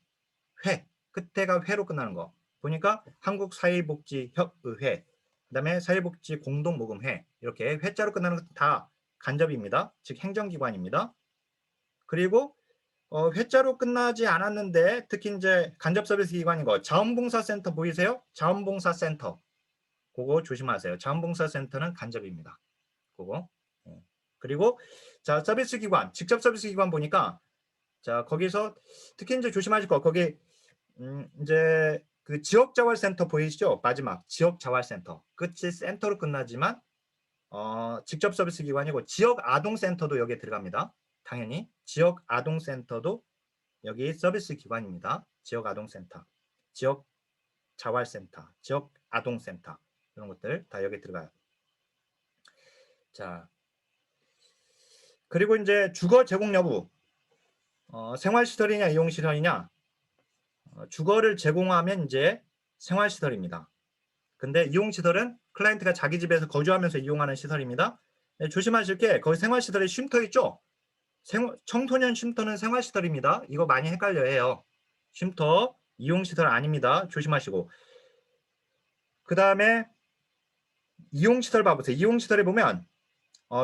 회, 끝에가 회로 끝나는 거. 보니까 한국사회복지협의회, 그 다음에 사회복지공동모금회 이렇게 회자로 끝나는 것 다 간접입니다. 즉 행정기관입니다. 그리고 회자로 끝나지 않았는데 특히 이제 간접 서비스 기관인 거 자원봉사센터 보이세요? 자원봉사센터 그거 조심하세요. 자원봉사센터는 간접입니다. 그거. 그리고 자 서비스 기관 직접 서비스 기관 보니까 자 거기서 특히 이제 조심하실 거 거기 이제 그 지역자활센터 보이시죠? 마지막 지역자활센터 끝이 센터로 끝나지만 직접 서비스 기관이고 지역아동센터도 여기에 들어갑니다. 당연히 지역아동센터도 여기 서비스 기관입니다. 지역아동센터, 지역자활센터, 지역아동센터 이런 것들 다 여기 들어가요. 자, 그리고 이제 주거 제공 여부 생활시설이냐 이용시설이냐 주거를 제공하면 이제 생활시설입니다. 근데 이용시설은 클라이언트가 자기 집에서 거주하면서 이용하는 시설입니다. 네, 조심하실 게 거기 생활시설에 쉼터 있죠? 청소년 쉼터는 생활시설입니다. 이거 많이 헷갈려 해요. 쉼터, 이용시설 아닙니다. 조심하시고. 그 다음에 이용시설 봐보세요. 이용시설에 보면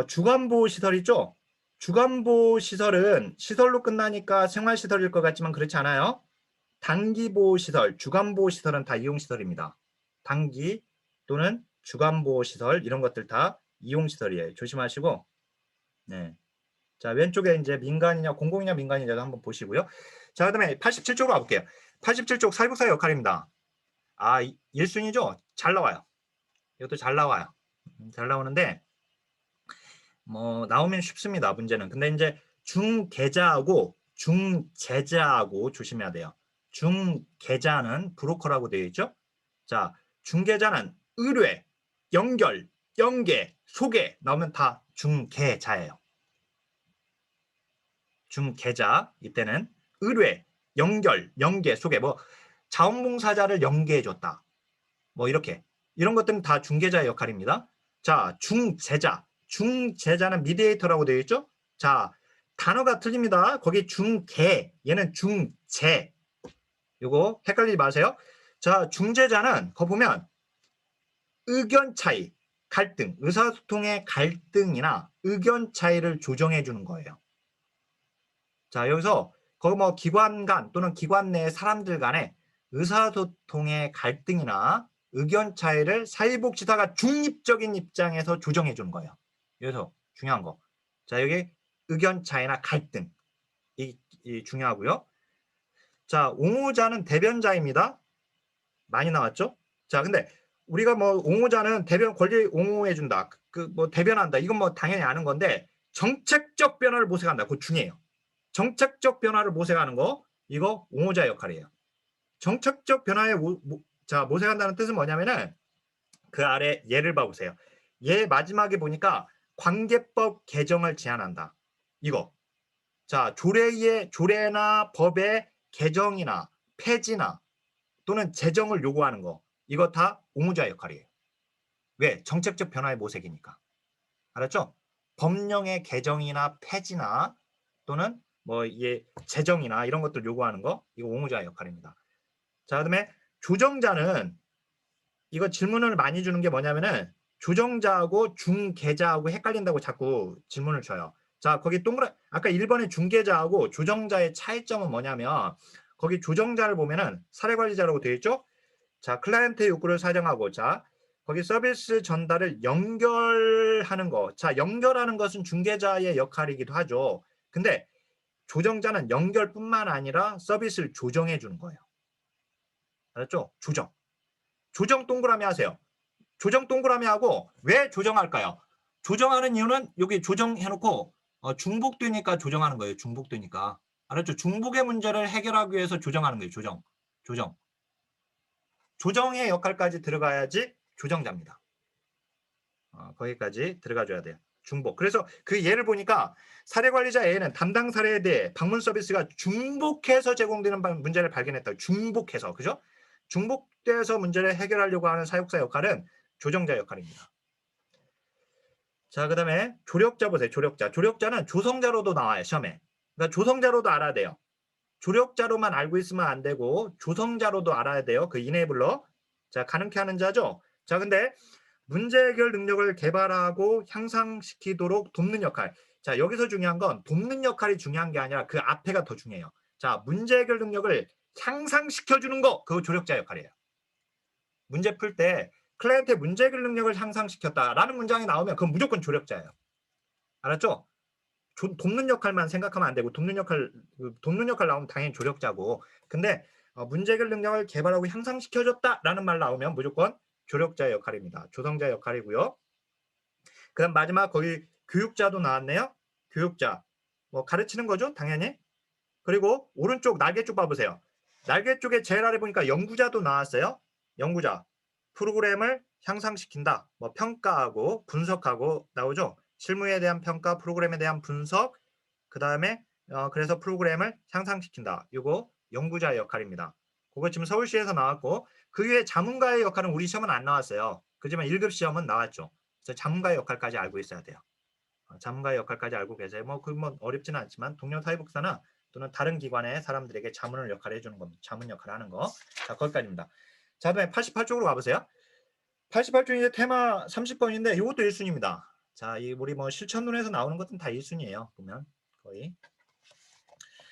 주간보호시설 있죠? 주간보호시설은 시설로 끝나니까 생활시설일 것 같지만 그렇지 않아요. 단기보호시설, 주간보호시설은 다 이용시설입니다. 단기 또는 주간보호시설 이런 것들 다 이용시설이에요. 조심하시고. 네. 자, 왼쪽에 이제 민간이냐 공공이냐 민간이냐 한번 보시고요. 자, 그다음에 87쪽으로 가볼게요. 87쪽 사회복사의 역할입니다. 1순위죠? 잘 나와요. 이것도 잘 나와요. 잘 나오는데 뭐 나오면 쉽습니다. 문제는. 근데 이제 중계자하고 중재자하고 조심해야 돼요. 중계자는 브로커라고 되어 있죠. 자, 중계자는 의뢰, 연결, 연계, 소개 나오면 다 중계자예요. 중계자 이때는 의뢰, 연결, 연계, 소개 뭐 자원봉사자를 연계해줬다. 뭐 이렇게 이런 것들은 다 중계자의 역할입니다. 자, 중재자 중재자는 미디에이터라고 되어 있죠? 자, 단어가 틀립니다. 거기 중개, 얘는 중재. 요거 헷갈리지 마세요. 자, 중재자는 거 보면 의견 차이, 갈등, 의사소통의 갈등이나 의견 차이를 조정해 주는 거예요. 자, 여기서 거기 뭐 기관 간 또는 기관 내 사람들 간의 의사소통의 갈등이나 의견 차이를 사회복지사가 중립적인 입장에서 조정해 주는 거예요. 여기서 중요한 거. 자, 여기 의견 차이나 갈등. 이 중요하고요. 자, 옹호자는 대변자입니다. 많이 나왔죠? 자, 근데 우리가 뭐 옹호자는 대변 권리 옹호해 준다. 그 뭐 대변한다. 이건 뭐 당연히 아는 건데 정책적 변화를 모색한다. 그거 중요해요. 정책적 변화를 모색하는 거 이거 옹호자 역할이에요. 정책적 변화에 모색한다는 뜻은 뭐냐면은 그 아래 예를 봐보세요. 얘 마지막에 보니까 관계법 개정을 제안한다. 이거. 자, 조례나 법의 개정이나 폐지나 또는 제정을 요구하는 거. 이거 다 옹호자 역할이에요. 왜? 정책적 변화의 모색이니까. 알았죠? 법령의 개정이나 폐지나 또는 뭐 제정이나 이런 것들 요구하는 거 이거 옹호자 역할입니다. 자, 그다음에 조정자는 이거 질문을 많이 주는 게 뭐냐면은 조정자하고 중개자하고 헷갈린다고 자꾸 질문을 줘요. 자, 거기 아까 1번의 중개자하고 조정자의 차이점은 뭐냐면 거기 조정자를 보면은 사례관리자라고 되어 있죠? 자, 클라이언트의 욕구를 사정하고 자, 거기 서비스 전달을 연결하는 거. 자, 연결하는 것은 중개자의 역할이기도 하죠. 근데 조정자는 연결뿐만 아니라 서비스를 조정해 주는 거예요. 알았죠? 조정 동그라미 하세요. 조정 동그라미 하고 왜 조정할까요? 조정하는 이유는 여기 조정해놓고 중복되니까 조정하는 거예요. 중복되니까. 알았죠? 중복의 문제를 해결하기 위해서 조정하는 거예요. 조정. 조정의 역할까지 들어가야지 조정자입니다. 거기까지 들어가줘야 돼요. 중복. 그래서 그 예를 보니까 사례관리자 A는 담당 사례에 대해 방문 서비스가 중복해서 제공되는 문제를 발견했다. 중복해서. 그죠? 중복돼서 문제를 해결하려고 하는 사육사 역할은 조정자 역할입니다. 자, 그 다음에 조력자 보세요. 조력자는 조성자로도 나와요. 시험에. 그러니까 조성자로도 알아야 돼요. 조력자로만 알고 있으면 안 되고 조성자로도 알아야 돼요. 그 이네이블러. 자, 가능케 하는 자죠. 자, 근데 문제 해결 능력을 개발하고 향상시키도록 돕는 역할. 자, 여기서 중요한 건 돕는 역할이 중요한 게 아니라 그 앞에가 더 중요해요. 자, 문제 해결 능력을 향상시켜주는 거, 그거 조력자 역할이에요. 문제 풀 때 클라이언트의 문제 해결 능력을 향상시켰다라는 문장이 나오면 그건 무조건 조력자예요. 알았죠? 돕는 역할만 생각하면 안 되고 돕는 역할 나오면 당연히 조력자고. 근데 문제 해결 능력을 개발하고 향상시켜줬다라는 말 나오면 무조건 조력자의 역할입니다. 조성자의 역할이고요. 그다음 마지막 거기 교육자도 나왔네요. 교육자. 뭐 가르치는 거죠, 당연히. 그리고 오른쪽 날개 쪽 봐보세요. 날개 쪽에 제일 아래 보니까 연구자도 나왔어요. 연구자. 프로그램을 향상시킨다. 뭐 평가하고 분석하고 나오죠. 실무에 대한 평가, 프로그램에 대한 분석, 그 다음에 그래서 프로그램을 향상시킨다. 이거 연구자의 역할입니다. 그거 지금 서울시에서 나왔고 그 외에 자문가의 역할은 우리 시험은 안 나왔어요. 그렇지만 1급 시험은 나왔죠. 그래서 자문가의 역할까지 알고 있어야 돼요. 자문가의 역할까지 알고 계세요. 뭐 어렵지는 않지만 동료 사회복사나 또는 다른 기관의 사람들에게 자문을 역할을 해주는 겁니다. 자문 역할을 하는 거. 자, 거기까지입니다. 자, 그다음에 88쪽으로 가보세요. 88쪽 이제 테마 30번인데 이것도 1순위입니다. 자, 이 우리 뭐 실천론에서 나오는 것은 다 1순위예요. 보면 거의.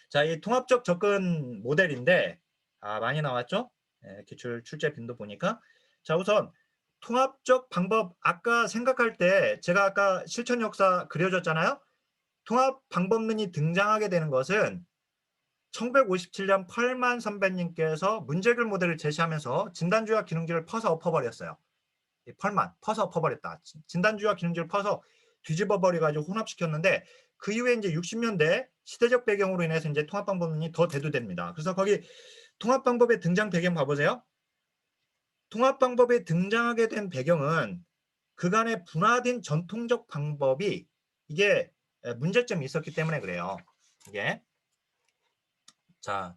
자, 이 통합적 접근 모델인데 많이 나왔죠? 기출 출제 빈도 보니까. 자, 우선 통합적 방법 아까 생각할 때 제가 아까 실천 역사 그려줬잖아요. 통합 방법론이 등장하게 되는 것은 1957년 펄만 선배님께서 문제글 모델을 제시하면서 진단주의와 기능주의를 퍼서 엎어버렸어요. 퍼서 엎어버렸다. 진단주의와 기능주의를 퍼서 뒤집어 버려가지고 혼합시켰는데 그 이후에 이제 60년대 시대적 배경으로 인해서 이제 통합 방법론이 더 대두됩니다. 그래서 거기 통합 방법의 등장 배경 봐보세요. 통합 방법에 등장하게 된 배경은 그간의 분화된 전통적 방법이 이게 문제점이 있었기 때문에 그래요. 이게 자,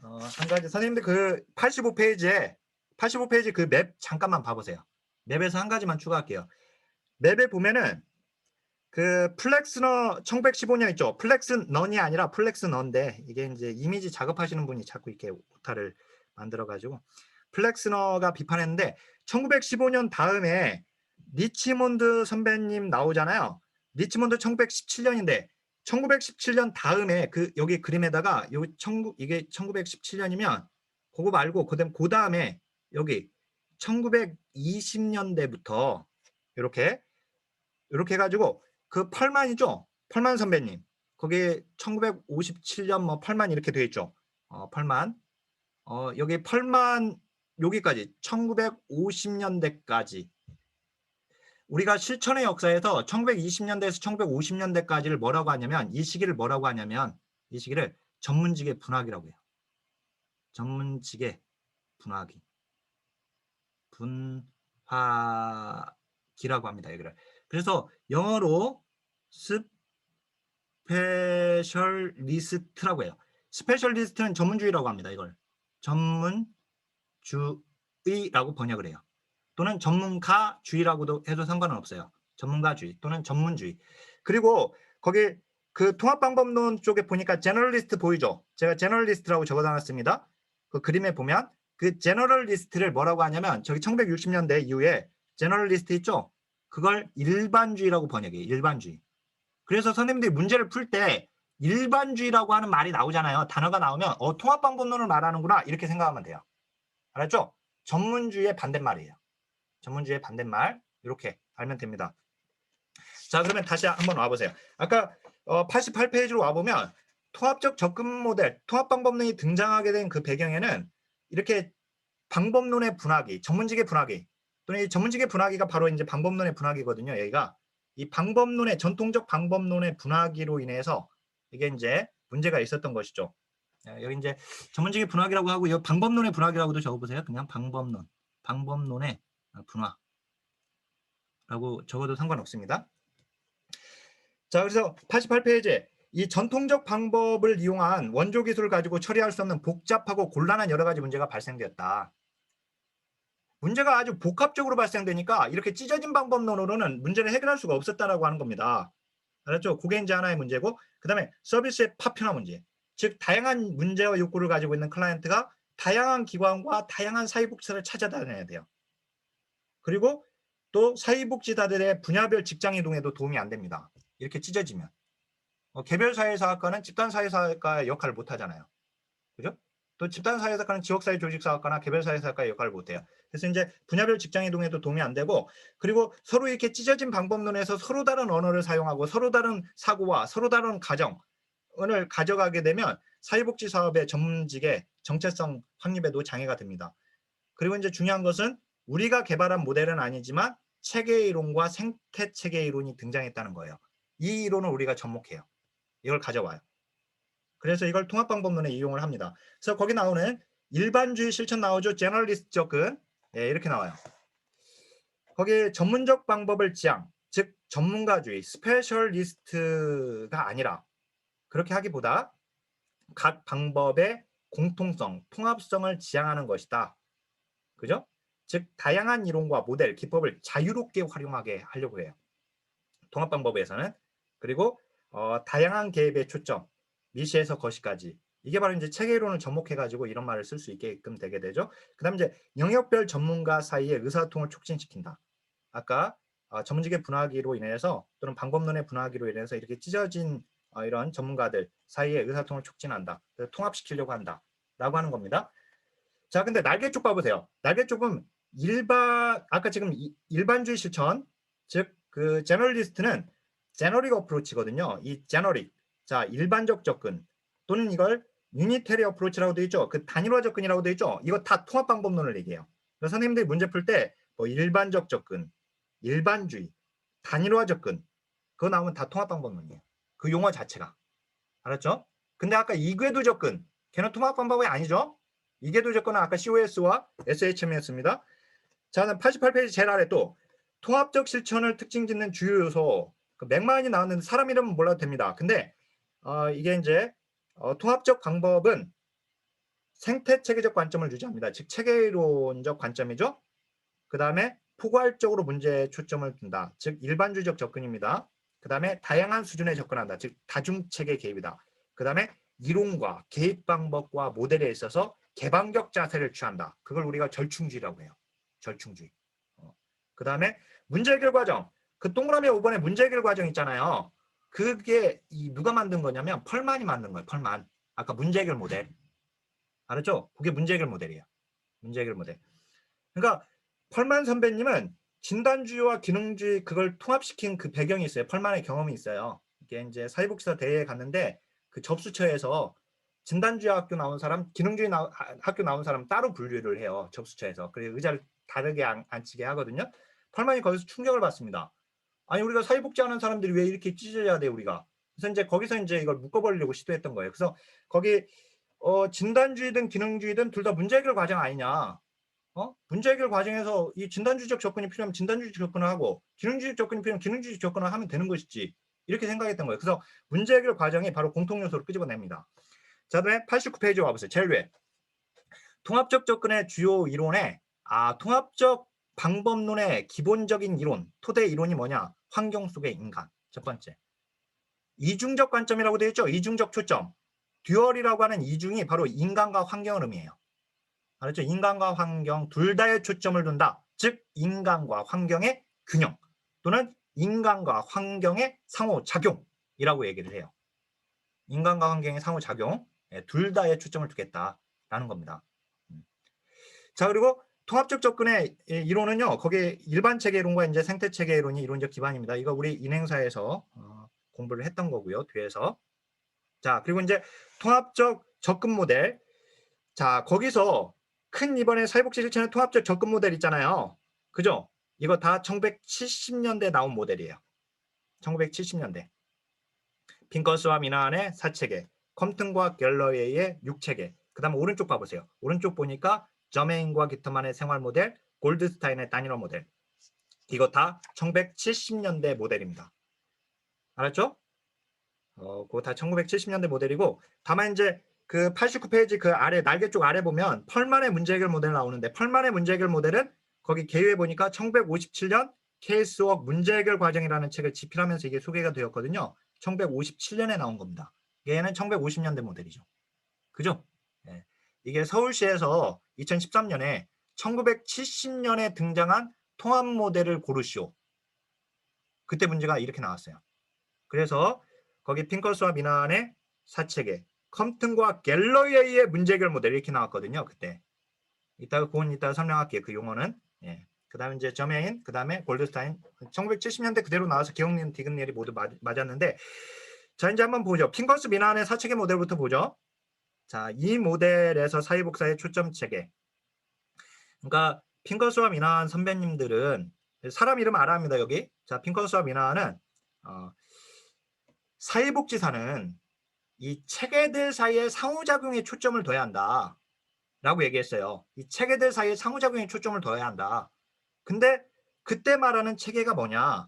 한 가지 선생님들 그 85페이지 그 맵 잠깐만 봐보세요. 맵에서 한 가지만 추가할게요. 맵에 보면은 그 플렉스너 1915년 있죠. 플렉스넌이 아니라 플렉스넌인데 이게 이제 이미지 작업하시는 분이 자꾸 이렇게 오타를 만들어가지고 플렉스너가 비판했는데 1915년 다음에 리치몬드 선배님 나오잖아요. 리치몬드 1917년인데 1917년 다음에 그 여기 그림에다가 이게 1917년이면 그거 말고 그 다음에 여기 1920년대부터 이렇게 해가지고 그 펄만이죠. 펄만 선배님. 거기 1957년 뭐 펄만 이렇게 되어 있죠. 펄만. 여기 펄만 여기까지 1950년대까지 우리가 실천의 역사에서 1920년대에서 1950년대까지를 뭐라고 하냐면 이 시기를 뭐라고 하냐면 이 시기를 전문직의 분화기라고 해요. 전문직의 분화기. 분화기라고 합니다. 여기를. 그래서 영어로 스페셜리스트라고 해요. 스페셜리스트는 전문주의라고 합니다. 이걸 전문주의라고 번역을 해요. 또는 전문가주의라고도 해도 상관은 없어요. 전문가주의 또는 전문주의. 그리고 거기 그 통합방법론 쪽에 보니까 제너럴리스트 보이죠? 제가 제너럴리스트라고 적어놨습니다. 그 그림에 보면 그 제너럴리스트를 뭐라고 하냐면 저기 1960년대 이후에 제너럴리스트 있죠? 그걸 일반주의라고 번역해요. 일반주의. 그래서 선생님들이 문제를 풀 때 일반주의라고 하는 말이 나오잖아요. 단어가 나오면 통합방법론을 말하는구나 이렇게 생각하면 돼요. 알았죠? 전문주의의 반대말이에요. 전문주의의 반대말 이렇게 알면 됩니다. 자, 그러면 다시 한번 와보세요. 아까 88페이지로 와보면 통합적 접근 모델, 통합방법론이 등장하게 된 그 배경에는 이렇게 방법론의 분화기, 전문직의 분화기 또는 이 전문직의 분화기가 바로 이제 방법론의 분화기거든요. 여기가 이 방법론의 전통적 방법론의 분화기로 인해서 이게 이제 문제가 있었던 것이죠. 여기 이제 전문직의 분화기라고 하고 이 방법론의 분화기라고도 적어보세요. 그냥 방법론의 분화라고 적어도 상관없습니다. 자, 그래서 88페이지에 이 전통적 방법을 이용한 원조 기술을 가지고 처리할 수 없는 복잡하고 곤란한 여러 가지 문제가 발생되었다. 문제가 아주 복합적으로 발생되니까 이렇게 찢어진 방법론으로는 문제를 해결할 수가 없었다라고 하는 겁니다. 알았죠? 그게 이제 하나의 문제고, 그 다음에 서비스의 파편화 문제. 즉 다양한 문제와 욕구를 가지고 있는 클라이언트가 다양한 기관과 다양한 사회복지사를 찾아다녀야 돼요. 그리고 또 사회복지사들의 분야별 직장 이동에도 도움이 안 됩니다. 이렇게 찢어지면. 개별 사회사학과는 집단 사회사학과의 역할을 못 하잖아요. 그죠? 또 집단 사회사학과는 지역사회 조직사학과나 개별 사회사학과의 역할을 못 해요. 그래서 이제 분야별 직장 이동에도 도움이 안 되고, 그리고 서로 이렇게 찢어진 방법론에서 서로 다른 언어를 사용하고 서로 다른 사고와 서로 다른 가정을 가져가게 되면 사회복지 사업의 전문직의 정체성 확립에도 장애가 됩니다. 그리고 이제 중요한 것은 우리가 개발한 모델은 아니지만 체계 이론과 생태 체계 이론이 등장했다는 거예요. 이 이론을 우리가 접목해요. 이걸 가져와요. 그래서 이걸 통합방법론에 이용을 합니다. 그래서 거기 나오는 일반주의 실천 나오죠. 제너럴리스트 접근. 예, 이렇게 나와요. 거기 전문적 방법을 지향, 즉 전문가주의, 스페셜리스트가 아니라 그렇게 하기보다 각 방법의 공통성, 통합성을 지향하는 것이다. 그죠? 즉 다양한 이론과 모델, 기법을 자유롭게 활용하게 하려고 해요. 통합방법에서는. 그리고 다양한 개입의 초점, 미시에서 거시까지. 이게 바로 이제 체계이론을 접목해가지고 이런 말을 쓸 수 있게끔 되게 되죠. 그 다음에 이제 영역별 전문가 사이의 의사소통을 촉진시킨다. 아까 전문직의 분화기로 인해서 또는 방법론의 분화기로 인해서 이렇게 찢어진 이런 전문가들 사이의 의사소통을 촉진한다. 그래서 통합시키려고 한다. 라고 하는 겁니다. 자, 근데 날개 쪽 봐보세요. 날개 쪽은 아까 지금 일반주의 실천, 즉 그 제너럴리스트는 제너릭 어프로치거든요. 이 제너릭, 자 일반적 접근 또는 이걸 유니테리 어프로치라고 되어 있죠. 그 단일화 접근이라고 되어 있죠. 이거 다 통합 방법론을 얘기해요. 그래서 선생님들이 문제 풀 때 뭐 일반적 접근, 일반주의, 단일화 접근 그거 나오면 다 통합 방법론이에요. 그 용어 자체가. 알았죠? 근데 아까 이궤도 접근, 걔는 통합 방법이 아니죠. 이궤도 접근은 아까 COS와 SHM이었습니다. 자, 88페이지 제일 아래 또 통합적 실천을 특징 짓는 주요 요소. 그 맥마은이 나왔는데 사람 이름은 몰라도 됩니다. 근데 이게 이제 통합적 방법은 생태 체계적 관점을 유지합니다. 즉 체계론적 관점이죠. 그 다음에 포괄적으로 문제에 초점을 둔다. 즉 일반주의적 접근입니다. 그 다음에 다양한 수준에 접근한다. 즉 다중체계 개입이다. 그 다음에 이론과 개입 방법과 모델에 있어서 개방적 자세를 취한다. 그걸 우리가 절충주의라고 해요. 절충주의. 그 다음에 문제 해결 과정. 그 동그라미 5번에 문제 해결 과정 있잖아요. 그게 누가 만든 거냐면 펄만이 만든 거예요. 펄만. 아까 문제 해결 모델. 알았죠? 그게 문제 해결 모델이에요. 문제 해결 모델. 그러니까 펄만 선배님은 진단주의와 기능주의 그걸 통합시킨 그 배경이 있어요. 펄만의 경험이 있어요. 이게 이제 사회복지사 대회에 갔는데 그 접수처에서 진단주의 학교 나온 사람, 기능주의 학교 나온 사람 따로 분류를 해요. 접수처에서. 그래서 의자를 다르게 앉히게 하거든요. 펄만이 거기서 충격을 받습니다. 아니 우리가 사회복지 하는 사람들이 왜 이렇게 찢어져야 돼 우리가. 그래서 이제 거기서 이제 이걸 묶어버리려고 시도했던 거예요. 그래서 거기 진단주의든 기능주의든 둘 다 문제 해결 과정 아니냐. 문제 해결 과정에서 이 진단주의적 접근이 필요하면 진단주의적 접근을 하고 기능주의적 접근이 필요하면 기능주의적 접근을 하면 되는 것이지. 이렇게 생각했던 거예요. 그래서 문제 해결 과정이 바로 공통 요소를 끄집어냅니다. 자, 다음에 89페이지 와보세요. 제일 위에. 통합적 접근의 주요 이론에 통합적 방법론의 기본적인 이론, 토대 이론이 뭐냐? 환경 속의 인간. 첫 번째. 이중적 관점이라고 되어 있죠? 이중적 초점. 듀얼이라고 하는 이중이 바로 인간과 환경을 의미해요. 알았죠? 인간과 환경 둘 다의 초점을 둔다. 즉 인간과 환경의 균형 또는 인간과 환경의 상호작용이라고 얘기를 해요. 인간과 환경의 상호작용 둘 다의 초점을 두겠다라는 겁니다. 자, 그리고 통합적 접근의 이론은요. 거기에 일반 체계 이론과 이제 생태 체계 이론이 이론적 기반입니다. 이거 우리 인행사에서 공부를 했던 거고요. 뒤에서. 자, 그리고 이제 통합적 접근 모델. 자, 거기서 큰 이번에 사회복지 실천의 통합적 접근 모델 있잖아요. 그죠? 이거 다 1970년대 나온 모델이에요. 1970년대. 핑커스와 미나안의 4체계, 컴튼과 갤러웨이의 6체계. 그 다음 오른쪽 봐보세요. 오른쪽 보니까 저메인과 기터만의 생활 모델, 골드스타인의 단일화 모델. 이거 다 1970년대 모델입니다. 알았죠? 그거 다 1970년대 모델이고 다만 이제 그 89페이지 그 아래 날개 쪽 아래 보면 펄만의 문제 해결 모델 나오는데 펄만의 문제 해결 모델은 거기 개요에 보니까 1957년 케이스웍 문제 해결 과정이라는 책을 집필하면서 이게 소개가 되었거든요. 1957년에 나온 겁니다. 얘는 1950년대 모델이죠. 그죠? 네. 이게 서울시에서 2013년에 1970년에 등장한 통합 모델을 고르시오. 그때 문제가 이렇게 나왔어요. 그래서 거기 핑커스와 미나안의 4체계, 컴튼과 갤러웨이의 문제 해결 모델 이렇게 나왔거든요. 그때. 그건 이따가 설명할게요. 그 용어는. 예. 그 다음에 이제 저메인, 그 다음에 골드스타인. 1970년대 그대로 나와서 기억니은 디그니엘이 모두 맞았는데 자, 이제 한번 보죠. 핑커스 미나안의 4체계 모델부터 보죠. 자, 이 모델에서 사회복사의 초점 체계. 그러니까 핑커스와 미나안 선배님들은 사람 이름 알아합니다. 여기. 자, 핑커스와 미나안은 사회복지사는 이 체계들 사이의 상호작용에 초점을 둬야 한다. 라고 얘기했어요. 이 체계들 사이의 상호작용에 초점을 둬야 한다. 근데 그때 말하는 체계가 뭐냐?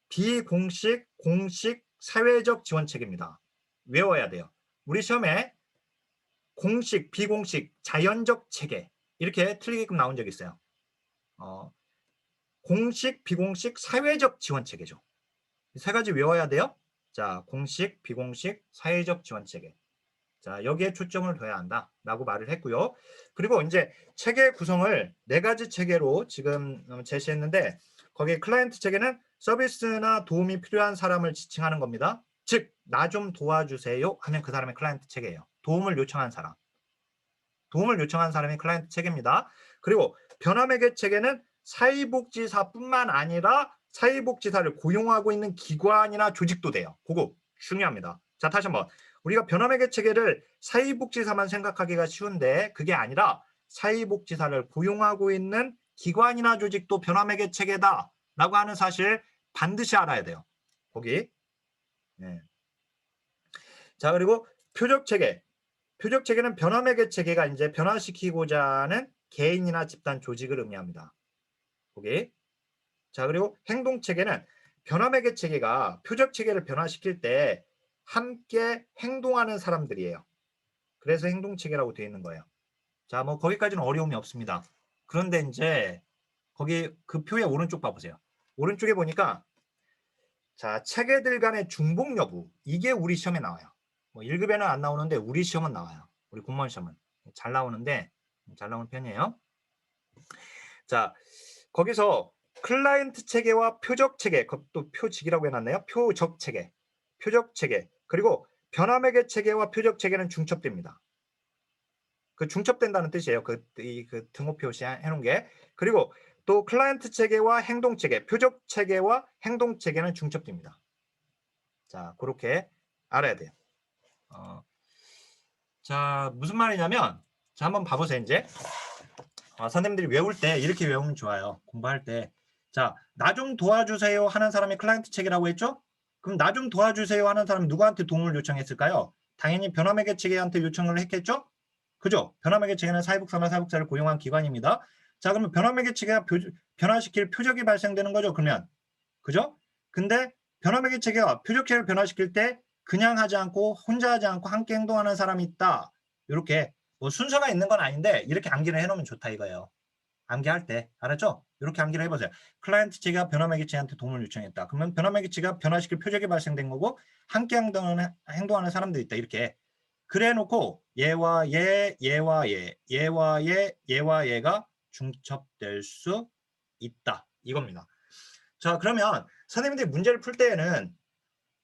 비공식, 공식, 사회적 지원 체계입니다. 외워야 돼요. 우리 시험에 공식, 비공식, 자연적 체계 이렇게 틀리게끔 나온 적이 있어요. 공식, 비공식, 사회적 지원 체계죠. 세 가지 외워야 돼요. 자, 공식, 비공식, 사회적 지원 체계. 자, 여기에 초점을 둬야 한다라고 말을 했고요. 그리고 이제 체계 구성을 4가지 체계로 지금 제시했는데 거기에 클라이언트 체계는 서비스나 도움이 필요한 사람을 지칭하는 겁니다. 즉, 나 좀 도와주세요 하면 그 사람이 클라이언트 체계예요. 도움을 요청한 사람. 도움을 요청한 사람이 클라이언트 체계입니다. 그리고 변화매개 체계는 사회복지사뿐만 아니라 사회복지사를 고용하고 있는 기관이나 조직도 돼요. 그거 중요합니다. 자, 다시 한번. 우리가 변화매개 체계를 사회복지사만 생각하기가 쉬운데 그게 아니라 사회복지사를 고용하고 있는 기관이나 조직도 변화매개 체계다라고 하는 사실 반드시 알아야 돼요. 거기. 네. 자, 그리고 표적 체계. 표적 체계는 변화매개 체계가 이제 변화시키고자 하는 개인이나 집단 조직을 의미합니다. 거기. 자, 그리고 행동 체계는 변화매개 체계가 표적 체계를 변화시킬 때 함께 행동하는 사람들이에요. 그래서 행동 체계라고 되어 있는 거예요. 자, 뭐 거기까지는 어려움이 없습니다. 그런데 이제 거기 그 표의 오른쪽 봐보세요. 오른쪽에 보니까 자, 체계들 간의 중복 여부. 이게 우리 시험에 나와요. 뭐 1급에는 안 나오는데 우리 시험은 나와요. 우리 공무원 시험은. 잘 나오는데, 잘 나오는 편이에요. 자, 거기서 클라이언트 체계와 표적 체계, 그것도 표직이라고 해놨네요. 표적 체계, 표적 체계, 그리고 변화매개 체계와 표적 체계는 중첩됩니다. 그 중첩된다는 뜻이에요. 그 등호 표시 해놓은 게. 그리고 또 클라이언트 체계와 행동 체계, 표적 체계와 행동 체계는 중첩됩니다. 자, 그렇게 알아야 돼요. 자, 무슨 말이냐면, 자, 한번 봐보세요, 이제. 선생님들이 외울 때 이렇게 외우면 좋아요. 공부할 때. 자, 나 좀 도와주세요 하는 사람이 클라이언트 체계라고 했죠? 그럼 나 좀 도와주세요 하는 사람이 누구한테 도움을 요청했을까요? 당연히 변화매개 체계한테 요청을 했겠죠? 그죠? 변화매개 체계는 사회복사나 사회복사를 고용한 기관입니다. 자, 그러면 변화매개 체계가 변화시킬 표적이 발생되는 거죠, 그러면. 그죠? 근데 변화매개 체계가 표적 체계를 변화시킬 때 그냥 하지 않고 혼자 하지 않고 함께 행동하는 사람이 있다. 이렇게 뭐 순서가 있는 건 아닌데 이렇게 암기를 해놓으면 좋다 이거예요. 암기할 때. 알았죠? 이렇게 암기를 해보세요. 클라이언트 체계가 변화매개 체계한테 도움을 요청했다. 그러면 변화매개 체계가 변화시킬 표적이 발생된 거고 함께 행동하는 사람들이 있다. 이렇게. 그래 놓고 얘와 얘, 얘와 얘, 얘와 얘, 얘와 얘가 중첩될 수 있다. 이겁니다. 자, 그러면 선생님들이 문제를 풀 때에는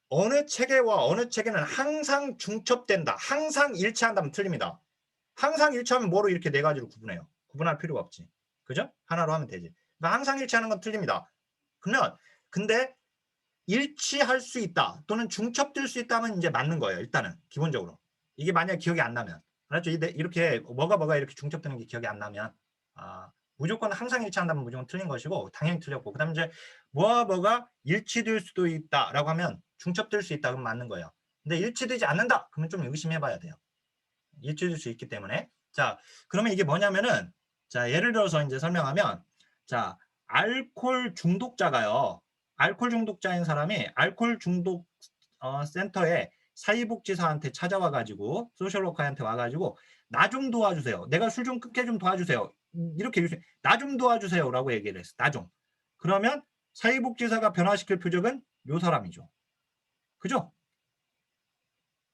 어느 체계와 어느 체계는 항상 중첩된다. 항상 일치한다면 틀립니다. 항상 일치하면 뭐로 이렇게 네 가지로 구분해요. 구분할 필요가 없지. 그죠? 하나로 하면 되지. 그러니까 항상 일치하는 건 틀립니다. 그러면 근데 일치할 수 있다 또는 중첩될 수 있다면 이제 맞는 거예요. 일단은 기본적으로. 이게 만약 기억이 안 나면 알았죠? 이렇게 뭐가 이렇게 중첩되는 게 기억이 안 나면 무조건 항상 일치한다면 무조건 틀린 것이고 당연히 틀렸고 그다음에 이제 뭐가 일치될 수도 있다라고 하면 중첩될 수 있다 그러면 맞는 거예요. 근데 일치되지 않는다 그러면 좀 의심해봐야 돼요. 일치될 수 있기 때문에. 자, 그러면 이게 뭐냐면은 자, 예를 들어서 이제 설명하면 자, 알코올 중독자가요. 알코올 중독자인 사람이 알코올 중독 센터에 사회복지사한테 찾아와 가지고 소셜워커한테 와 가지고 나 좀 도와주세요. 내가 술 좀 끊게 좀 도와주세요. 이렇게 나 좀 도와주세요라고 얘기를 했어. 나 좀. 그러면 사회복지사가 변화시킬 표적은 요 사람이죠. 그죠?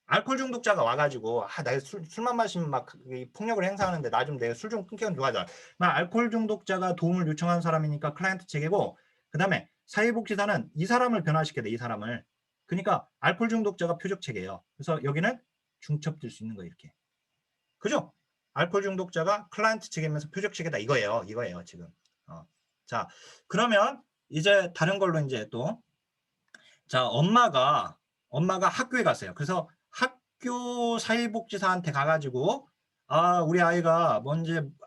알코올 중독자가 와가지고 내가 술만 마시면 막 폭력을 행사하는데 나 좀 내가 술 좀 끊게 좀 도와줘. 알코올 중독자가 도움을 요청한 사람이니까 클라이언트 체계고 그 다음에 사회복지사는 이 사람을 변화시켜야 돼. 이 사람을. 그러니까 알코올 중독자가 표적 체계예요. 그래서 여기는 중첩될 수 있는 거예요. 이렇게. 그죠? 알코올 중독자가 클라이언트 체계면서 표적 체계다. 이거예요. 지금. 자, 그러면 이제 다른 걸로 이제 또 자, 엄마가 학교에 갔어요. 그래서 학교 사회복지사한테 가가지고 우리 아이가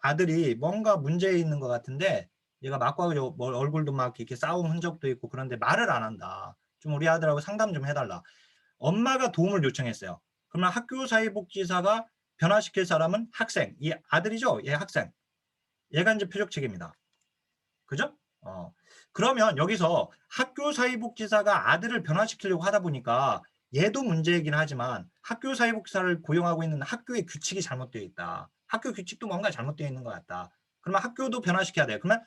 아들이 뭔가 문제 있는 것 같은데 얘가 맞고 얼굴도 막 이렇게 싸운 흔적도 있고 그런데 말을 안 한다. 좀 우리 아들하고 상담 좀 해달라. 엄마가 도움을 요청했어요. 그러면 학교 사회복지사가 변화시킬 사람은 학생. 이 아들이죠? 얘 학생. 얘가 이제 표적 체계입니다. 그죠? 그러면 여기서 학교 사회복지사가 아들을 변화시키려고 하다 보니까 얘도 문제이긴 하지만 학교 사회복지사를 고용하고 있는 학교의 규칙이 잘못되어 있다. 학교 규칙도 뭔가 잘못되어 있는 것 같다. 그러면 학교도 변화시켜야 돼요. 그러면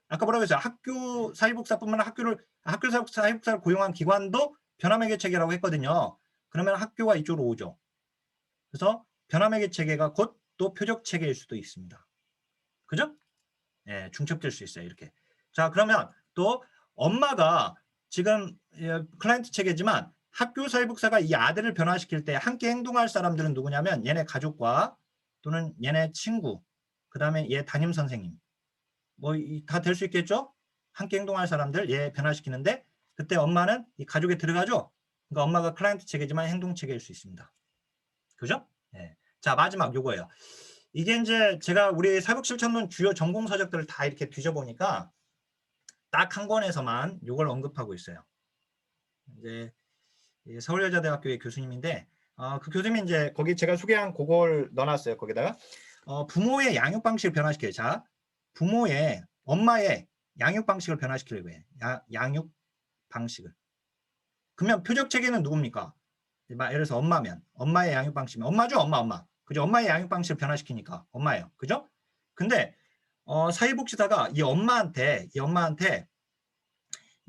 아까 뭐라고 했어요? 학교 사회복지사뿐만 아니라 학교 사회복지사를 고용한 기관도 변화매개 체계라고 했거든요. 그러면 학교가 이쪽으로 오죠. 그래서 변화매개 체계가 곧 또 표적 체계일 수도 있습니다. 그죠? 예, 중첩될 수 있어요. 이렇게. 자, 그러면 또 엄마가 지금 클라이언트 체계지만 학교 사회복지사가 이 아들을 변화시킬 때 함께 행동할 사람들은 누구냐면 얘네 가족과 또는 얘네 친구, 그 다음에 얘 담임 선생님 뭐 다 될 수 있겠죠? 함께 행동할 사람들 얘 변화시키는데 그때 엄마는 이 가족에 들어가죠? 그러니까 엄마가 클라이언트 체계지만 행동 체계일 수 있습니다. 그죠? 예. 자, 마지막 요거예요. 이게 이제 제가 우리 사회복지실천론 주요 전공 서적들을 다 이렇게 뒤져보니까 딱 한 권에서만 이걸 언급하고 있어요. 이제 서울여자대학교의 교수님인데 그 교수님이 이제 거기 제가 소개한 그걸 넣어놨어요. 거기다가 부모의 양육 방식을 변화시켜요. 자, 엄마의 양육 방식을 변화시키려고 해. 양육 방식을. 그러면 표적 체계는 누굽니까? 예를 들어서 엄마면 엄마의 양육 방식이면 엄마죠. 엄마. 그죠? 엄마의 양육 방식을 변화시키니까 엄마예요. 그죠? 근데 사회복지사가 이 엄마한테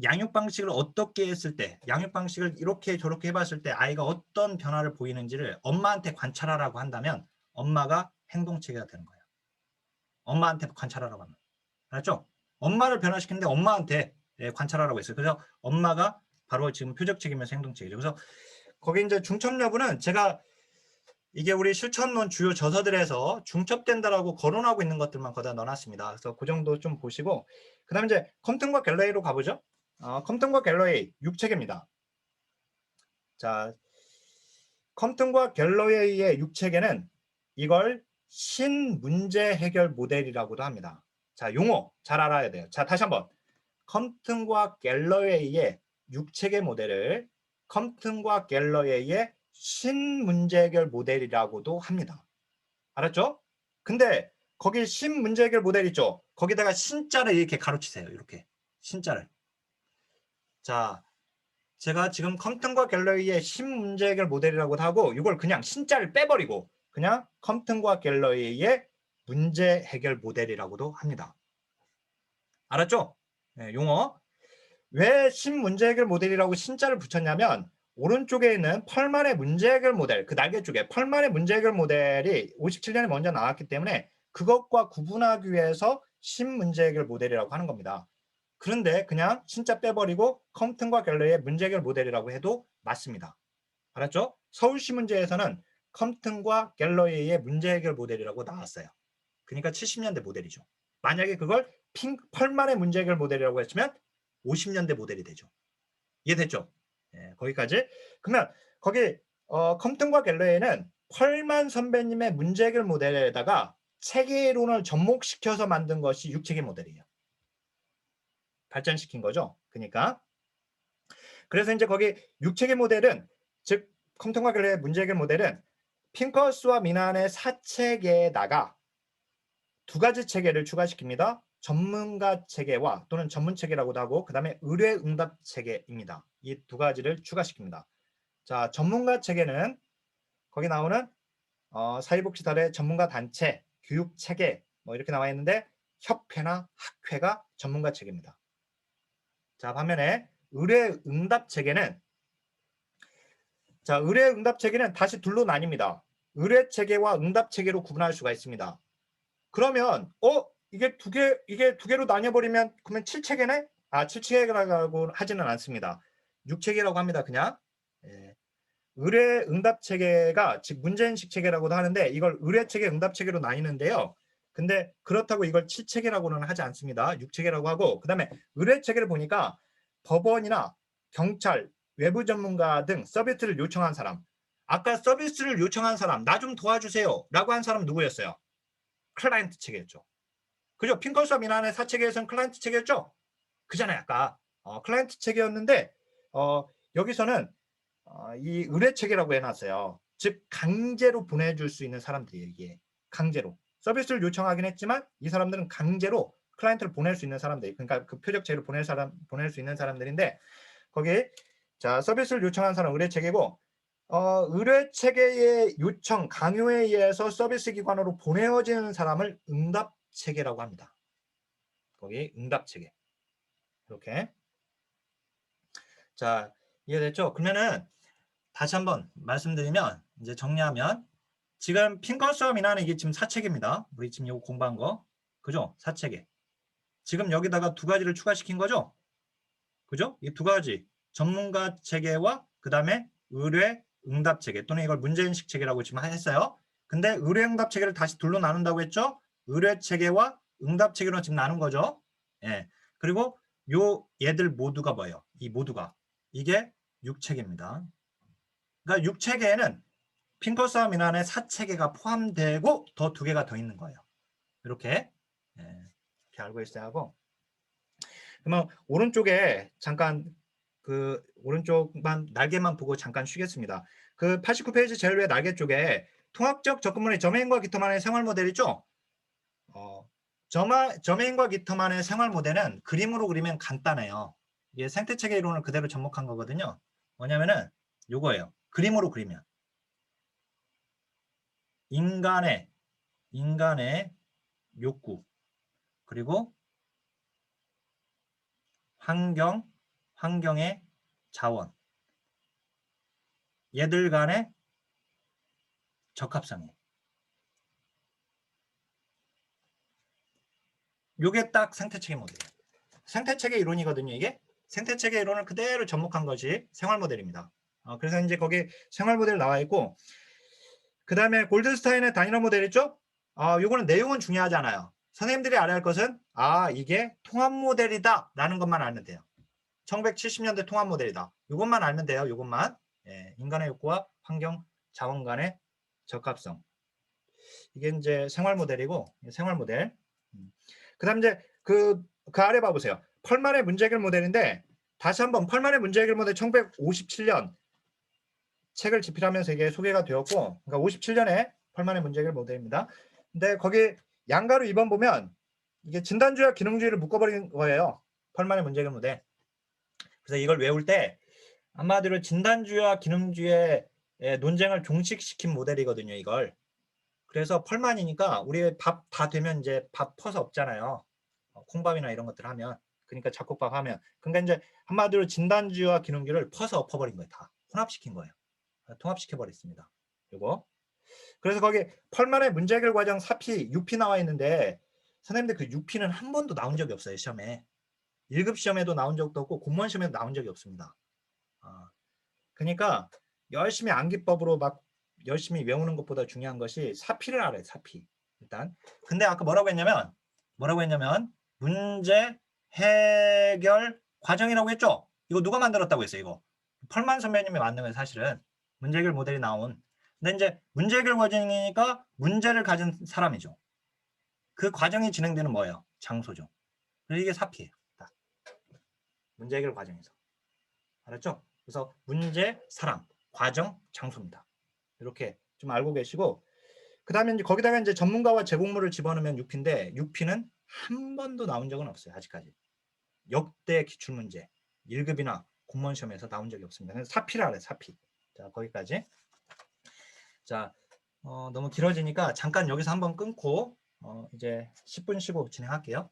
양육 방식을 어떻게 했을 때, 양육 방식을 이렇게 저렇게 해봤을 때 아이가 어떤 변화를 보이는지를 엄마한테 관찰하라고 한다면 엄마가 행동체계가 되는 거예요. 엄마한테 관찰하라고 하면. 알았죠? 엄마를 변화시키는데 엄마한테 관찰하라고 했어요. 그래서 엄마가 바로 지금 표적책이면서 행동책이죠. 그래서 거기 이제 중첩 여부는 제가 이게 우리 실천론 주요 저서들에서 중첩된다라고 거론하고 있는 것들만 거기다 넣어놨습니다. 그래서 그 정도 좀 보시고, 그 다음에 이제 컴튼과 갤러웨이로 가보죠. 컴튼과 갤러웨이 6체계입니다. 자, 컴튼과 갤러웨이의 6체계는 이걸 신문제 해결 모델이라고도 합니다. 자, 용어 잘 알아야 돼요. 자, 다시 한번. 컴튼과 갤러웨이의 6체계 모델을 컴튼과 갤러웨이의 신문제 해결 모델이라고도 합니다. 알았죠? 근데 거기 신문제 해결 모델 있죠? 거기다가 신자를 이렇게 가로치세요. 이렇게 신자를. 자, 제가 지금 컴튼과 갤러리의 신문제 해결 모델이라고도 하고 이걸 그냥 신자를 빼버리고 그냥 컴튼과 갤러리의 문제 해결 모델이라고도 합니다. 알았죠? 네, 용어. 왜 신문제 해결 모델이라고 신자를 붙였냐면 오른쪽에 있는 펄만의 문제 해결 모델, 그 날개 쪽에 펄만의 문제 해결 모델이 57년에 먼저 나왔기 때문에 그것과 구분하기 위해서 신문제 해결 모델이라고 하는 겁니다. 그런데 그냥 신자 빼버리고 컴튼과 갤러리의 문제 해결 모델이라고 해도 맞습니다. 알았죠? 서울시 문제에서는 컴튼과 갤러리의 문제 해결 모델이라고 나왔어요. 그러니까 70년대 모델이죠. 만약에 그걸 펄만의 문제 해결 모델이라고 했으면 50년대 모델이 되죠. 이해됐죠? 예, 거기까지. 그러면 거기 컴튼과 갤러웨이는 펄만 선배님의 문제 해결 모델에다가 체계론을 접목시켜서 만든 것이 6체계 모델이에요. 발전시킨 거죠. 그러니까 그래서 이제 거기 6체계 모델은 즉 컴튼과 갤러웨이의 문제 해결 모델은 핑커스와 미난의 4체계에다가 두 가지 체계를 추가시킵니다. 전문가 체계와 또는 전문 체계라고도 하고 그 다음에 의뢰 응답 체계입니다. 이 두 가지를 추가시킵니다. 자, 전문가 체계는 거기 나오는 사회복지사의 전문가 단체, 교육 체계 뭐 이렇게 나와 있는데 협회나 학회가 전문가 체계입니다. 자, 반면에 의뢰 응답 체계는 자, 의뢰 응답 체계는 다시 둘로 나뉩니다. 의뢰 체계와 응답 체계로 구분할 수가 있습니다. 그러면 이게 두 개로 나뉘어버리면 그러면 7체계네? 7체계라고 하지는 않습니다. 6체계라고 합니다. 그냥. 예. 의뢰 응답 체계가 즉 문제인식 체계라고도 하는데 이걸 의뢰 체계, 응답 체계로 나뉘는데요. 근데 그렇다고 이걸 7체계라고는 하지 않습니다. 6체계라고 하고 그다음에 의뢰 체계를 보니까 법원이나 경찰, 외부 전문가 등 서비스를 요청한 사람 아까 서비스를 요청한 사람 나 좀 도와주세요 라고 한 사람 누구였어요? 클라이언트 체계였죠. 그죠? 핑커스와 미난의 4체계에서는 클라이언트 체계였죠? 그잖아요. 아까 클라이언트 체계였는데 여기서는 이 의뢰 체계라고 해놨어요. 즉 강제로 보내줄 수 있는 사람들이에요. 이게 강제로 서비스를 요청하긴 했지만 이 사람들은 강제로 클라이언트를 보낼 수 있는 사람들, 그러니까 그 표적 체계로 보낼 수 있는 사람들인데 거기 자 서비스를 요청한 사람 의뢰 체계고 의뢰 체계의 요청 강요에 의해서 서비스 기관으로 보내어지는 사람을 응답 체계라고 합니다. 거기 응답 체계 이렇게 자 이해됐죠? 그러면은 다시 한번 말씀드리면 이제 정리하면 지금 핑커스와 미나는 이게 지금 4체계입니다. 우리 지금 이거 공부한 거 그죠? 4체계 지금 여기다가 두 가지를 추가시킨 거죠? 그죠? 이 두 가지 전문가 체계와 그 다음에 의뢰 응답 체계 또는 이걸 문제인식 체계라고 지금 했어요. 근데 의뢰 응답 체계를 다시 둘로 나눈다고 했죠? 의뢰 체계와 응답 체계로 지금 나눈 거죠. 예. 그리고 얘들 모두가 뭐예요? 이 모두가 이게 6체계입니다. 그러니까 6체계에는 핑커스와 미난의 4체계가 포함되고 더 두 개가 더 있는 거예요. 이렇게 이렇게 알고 있어야 하고 그러면 오른쪽에 잠깐 그 오른쪽만 날개만 보고 잠깐 쉬겠습니다. 그 89페이지 제일 위에 날개 쪽에 통합적 접근문의 저메인과 깃터만의 생활 모델 있죠? 저메인과 깃터만의 생활 모델은 그림으로 그리면 간단해요. 이게 생태체계 이론을 그대로 접목한 거거든요. 뭐냐면은 요거예요. 그림으로 그리면 인간의 욕구 그리고 환경의 자원, 얘들 간의 적합성이. 요게 딱 생태체계 모델이에요. 생태체계 이론이거든요. 이게 생태체계 이론을 그대로 접목한 것이 생활 모델입니다. 그래서 이제 거기 생활 모델 나와 있고, 그 다음에 골드스타인의 단일화 모델 있죠? 요거는 내용은 중요하지 않아요. 선생님들이 알아야 할 것은 이게 통합 모델이다 라는 것만 알면 돼요. 1970년대 통합 모델이다. 이것만 알면 돼요. 이것만. 예, 인간의 욕구와 환경 자원 간의 적합성. 이게 이제 생활 모델이고, 생활 모델. 그다음 이제 그 아래 봐보세요. 펄만의 문제 해결 모델인데, 다시 한번 펄만의 문제 해결 모델 1957년 책을 집필하면서 이게 소개가 되었고, 그러니까 57년에 펄만의 문제 해결 모델입니다. 근데 거기 양가로 2번 보면 이게 진단주의와 기능주의를 묶어버린 거예요. 펄만의 문제 해결 모델. 그래서 이걸 외울 때 한마디로 진단주의와 기능주의의 논쟁을 종식시킨 모델이거든요, 이걸. 그래서 펄만이니까 우리 밥 다 되면 이제 밥 퍼서 없잖아요. 콩밥이나 이런 것들 하면. 그러니까 잡곡밥 하면. 그러니까 이제 한마디로 진단주의와 기능주의를 퍼서 엎어버린 거예요, 다. 혼합시킨 거예요. 통합시켜버렸습니다. 요거. 그래서 거기 펄만의 문제 해결 과정 4P, 6P 나와 있는데, 선생님들 그 6P는 한 번도 나온 적이 없어요, 시험에. 1급 시험에도 나온 적도 없고 공무원 시험에도 나온 적이 없습니다. 그러니까 열심히 암기법으로 막 열심히 외우는 것보다 중요한 것이 4P를 알아요. 4P. 일단. 근데 아까 뭐라고 했냐면 문제 해결 과정이라고 했죠. 이거 누가 만들었다고 했어요. 이거 펄만 선배님이 만든 거예요. 사실은 문제 해결 모델이 나온. 근데 이제 문제 해결 과정이니까 문제를 가진 사람이죠. 그 과정이 진행되는 뭐예요? 장소죠. 그래서 이게 4P예요. 딱. 문제 해결 과정에서. 알았죠? 그래서 문제, 사람, 과정, 장소입니다. 이렇게 좀 알고 계시고, 그 다음에 이제 거기다가 이제 전문가와 제공물을 집어넣으면 6P인데 6P는 한 번도 나온 적은 없어요. 아직까지. 역대 기출문제 1급이나 공무원 시험에서 나온 적이 없습니다. 그래서 4P를 알아요. 4P. 자, 거기까지. 자, 너무 길어지니까 잠깐 여기서 한번 끊고 이제 10분 쉬고 진행할게요.